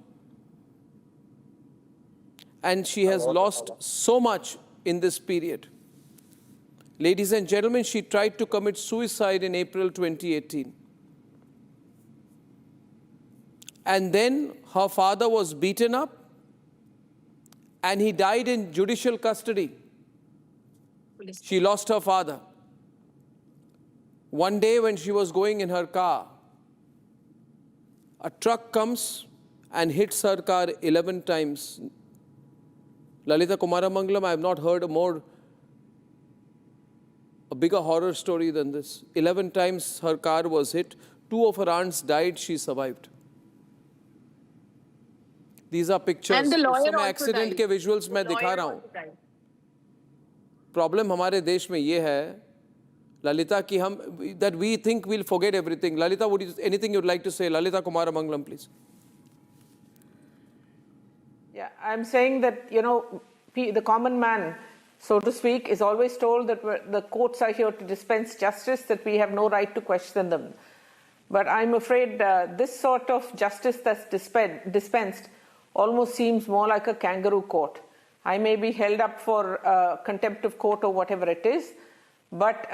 And she has lost so much in this period. Ladies and gentlemen, she tried to commit suicide in April 2018. And then her father was beaten up and he died in judicial custody. She lost her father. One day when she was going in her car, a truck comes and hits her car 11 times. Lalita Kumaramangalam, I have not heard a bigger horror story than this. 11 times her car was hit. 2 of her aunts died, she survived. These are pictures. And the lawyer उस समय also accident died. के visuals मैं दिखा रहा हूँ. Problem हमारे देश में ये है, Lalita, कि हम that we think we'll forget everything. Lalita, anything you'd like to say? Lalita Kumaramangalam, please. Yeah, I'm saying that, you know, the common man, so to speak, is always told that the courts are here to dispense justice, that we have no right to question them. But I'm afraid this sort of justice that's dispensed almost seems more like a kangaroo court. I may be held up for contempt of court or whatever it is, but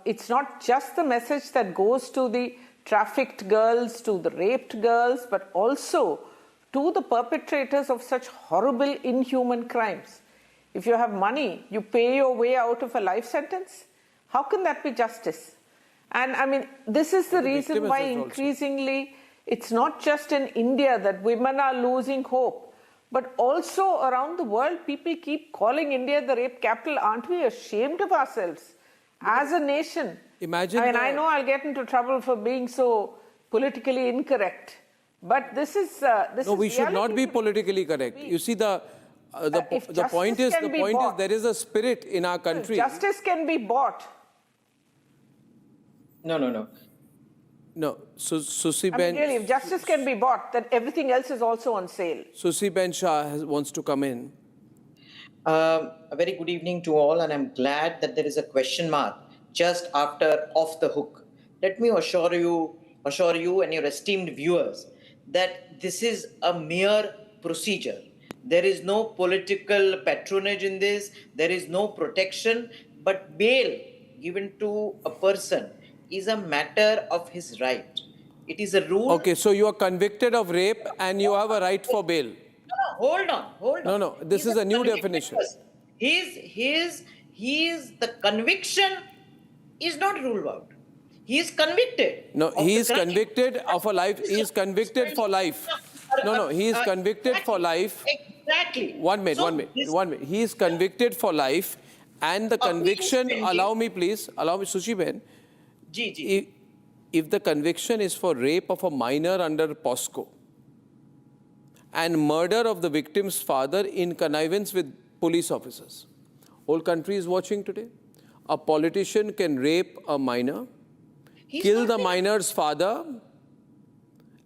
it's not just the message that goes to the trafficked girls, to the raped girls, but also to the perpetrators of such horrible, inhuman crimes. If you have money, you pay your way out of a life sentence. How can that be justice? And I mean, this is the reason why increasingly it's not just in India that women are losing hope, but also around the world, people keep calling India the rape capital. Aren't we ashamed of ourselves as a nation? Imagine. I mean, I know I'll get into trouble for being so politically incorrect, but this is No, we should not be politically correct. You see, the point is there is a spirit in our country. Justice can be bought. No. Susi I Ben. mean, really, if justice can be bought, then everything else is also on sale. Susi Ben Shah wants to come in. A very good evening to all, and I'm glad that there is a question mark just after off the hook. Let me assure you and your esteemed viewers that this is a mere procedure. There is no political patronage in this. There is no protection, but bail given to a person is a matter of his right. It is a rule. Okay, so you are convicted of rape and you have a right for bail. No, hold on. No, this is a new definition. The conviction is not ruled out. He is convicted. No, he is convicted of a life. He is convicted for life. No, he is convicted for life. Exactly. One minute. He is convicted for life, and the conviction, allow me, Sushi Ben. If the conviction is for rape of a minor under POSCO and murder of the victim's father in connivance with police officers, whole country is watching today. A politician can rape a minor, kill the minor's father,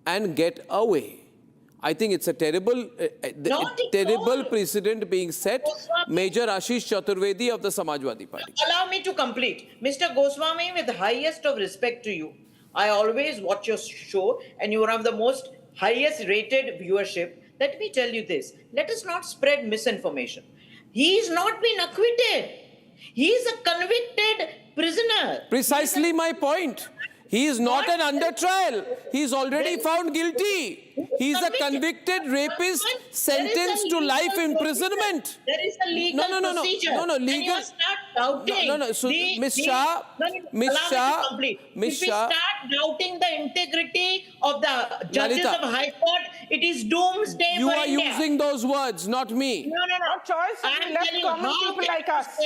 and get away. I think it's a terrible precedent being set. Major Ashish Chaturvedi of the Samajwadi Party. Allow me to complete. Mr. Goswami, with the highest of respect to you, I always watch your show and you have the most highest rated viewership. Let me tell you this. Let us not spread misinformation. He is not been acquitted. He is a convicted prisoner. Precisely my point. He is not an under trial. He is already found guilty. He is a convicted rapist sentenced to life imprisonment. There is a legal procedure. No, legal. You start doubting. So, Miss Shah. If we start doubting the integrity of the judges of High Court, it is doomsday You for are India. using those words, not me. No. What choice have you left common people like us?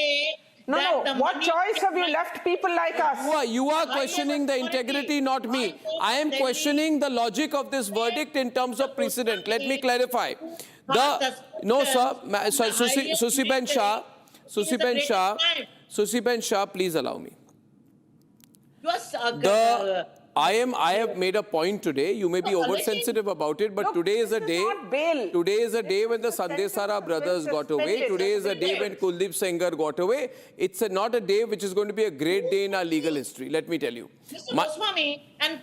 What choice have you left people like us? You are questioning the integrity, not me. I am questioning the logic of this verdict in terms of precedent. Let me clarify. Susi Ben Shah, please allow me. I have made a point today. You may be oversensitive about it, but Look, today is a this day. not bail. Today is a day when the Sandesara brothers got away. Today is a day when Kuldeep Sengar got away. It's not a day which is going to be a great day in our legal history. Let me tell you. Mr. Goswami, and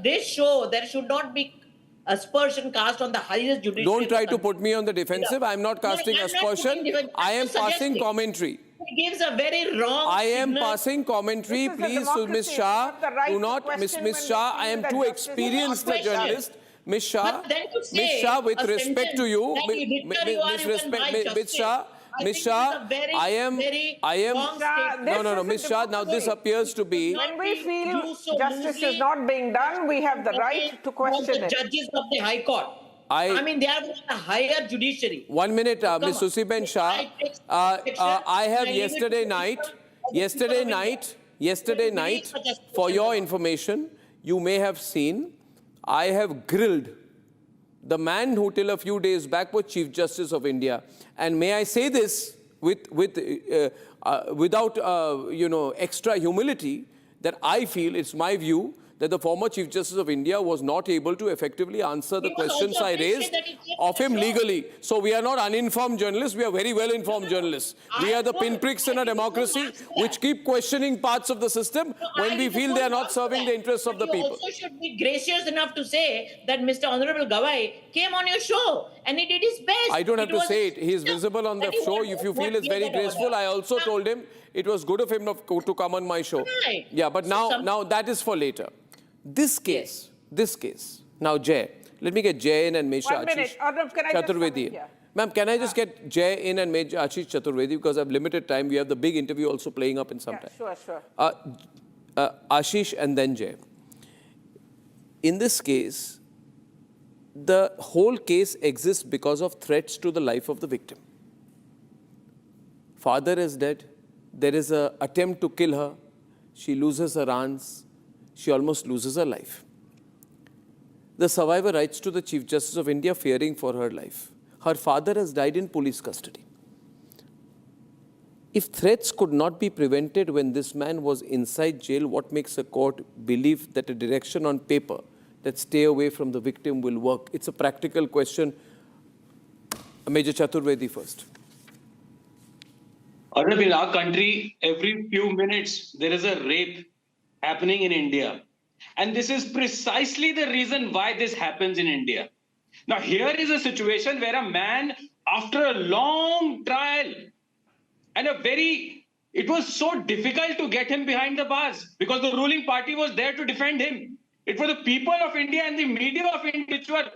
this show, there should not be aspersion cast on the highest judicial. Don't try to put me on the defensive. I'm not casting aspersion. I am passing commentary. He gives a very wrong I am signal. passing commentary. Please, to Ms. Shah, do not, Ms. Shah, I am too experienced a journalist. Ms. Shah, with respect to you, Ms. Shah, I am, no, Ms. Shah, now this appears to be. When we feel justice is not being done, we have the right to question it. Judges of the High Court. I mean, they are the higher judiciary. 1 minute, Ms. Susiben Shah. I have yesterday night, for your information, you may have seen, I have grilled the man who till a few days back was Chief Justice of India. And may I say this without extra humility, that I feel, it's my view, that the former Chief Justice of India was not able to effectively answer the questions I raised of him legally. So we are not uninformed journalists, we are very well informed journalists. We are the pinpricks in a democracy which keep questioning parts of the system when we feel they are not serving the interests of the people. You also should be gracious enough to say that Mr. Honorable Gavay came on your show and he did his best. I don't have to say it. He is visible on the show. If you feel it's very graceful, I also told him it was good of him to come on my show. Yeah, but now that is for later. This case, now Jay, let me get Jay in and Mesha 1 minute, Arnab, can I just Chaturvedi. Ma'am, can I just get Jay in and Mesha Ashish Chaturvedi, because I have limited time. We have the big interview also playing up in some time. Sure. Ashish and then Jay. In this case, the whole case exists because of threats to the life of the victim. Father is dead. There is an attempt to kill her. She loses her aunts. She almost loses her life. The survivor writes to the Chief Justice of India fearing for her life. Her father has died in police custody. If threats could not be prevented when this man was inside jail, what makes a court believe that a direction on paper that stay away from the victim will work? It's a practical question. Major Chaturvedi first. Arnab, in our country, every few minutes there is a rape happening in India. And this is precisely the reason why this happens in India. Now, here is a situation where a man, after a long trial, and it was so difficult to get him behind the bars because the ruling party was there to defend him. It was the people of India and the media of India which were,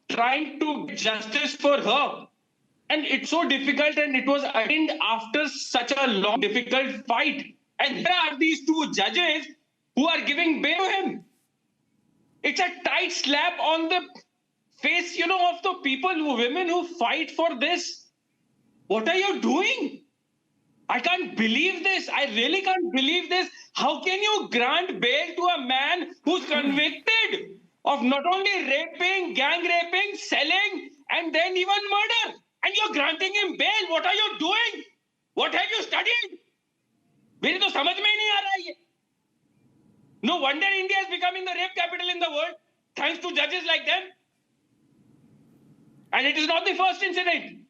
trying to get justice for her. And it's so difficult, and it was attained after such a long, difficult fight. And here are these two judges who are giving bail to him. It's a tight slap on the face, of the women who fight for this. What are you doing? I can't believe this. I really can't believe this. How can you grant bail to a man who's convicted of not only raping, gang raping, selling, and then even murder? And you're granting him bail. What are you doing? What have you studied? मेरी तो समझ में ही नहीं आ रहा है ये. No wonder India is becoming the rape capital in the world, thanks to judges like them. And it is not the first incident.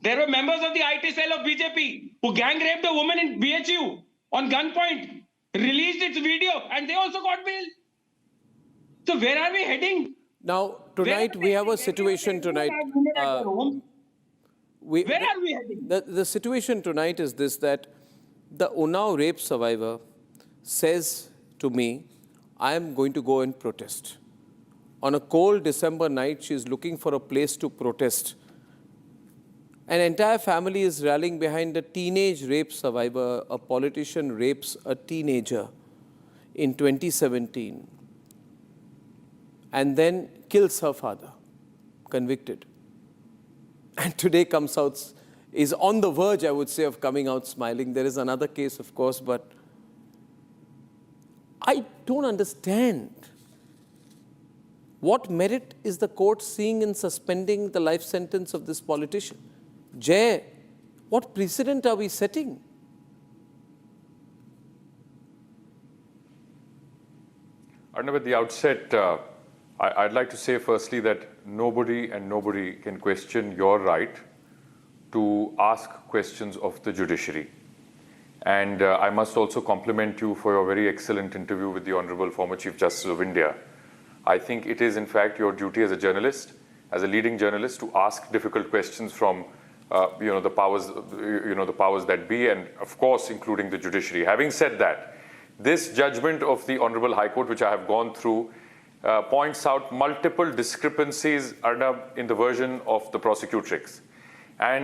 There were members of the IT cell of BJP who gang raped a woman in BHU on gunpoint, released its video, and they also got bail. So where are we heading? Now, tonight we have a situation tonight. Where are we heading? The situation tonight is this, that the Unnao rape survivor says to me, I am going to go and protest. On a cold December night, she is looking for a place to protest. An entire family is rallying behind a teenage rape survivor. A politician rapes a teenager in 2017 and then kills her father, convicted. And today comes out, is on the verge, I would say, of coming out smiling. There is another case, of course, but I don't understand. What merit is the court seeing in suspending the life sentence of this politician? Jay, what precedent are we setting? Arnab, at the outset, I'd like to say firstly that nobody can question your right to ask questions of the judiciary. And I must also compliment you for your very excellent interview with the Honorable former Chief Justice of India. I think it is in fact your duty as a journalist, as a leading journalist, to ask difficult questions from the powers that be, and of course including the judiciary. Having said that, this judgment of the Honorable High Court, which I have gone through, points out multiple discrepancies, Arnab, in the version of the prosecutrix. And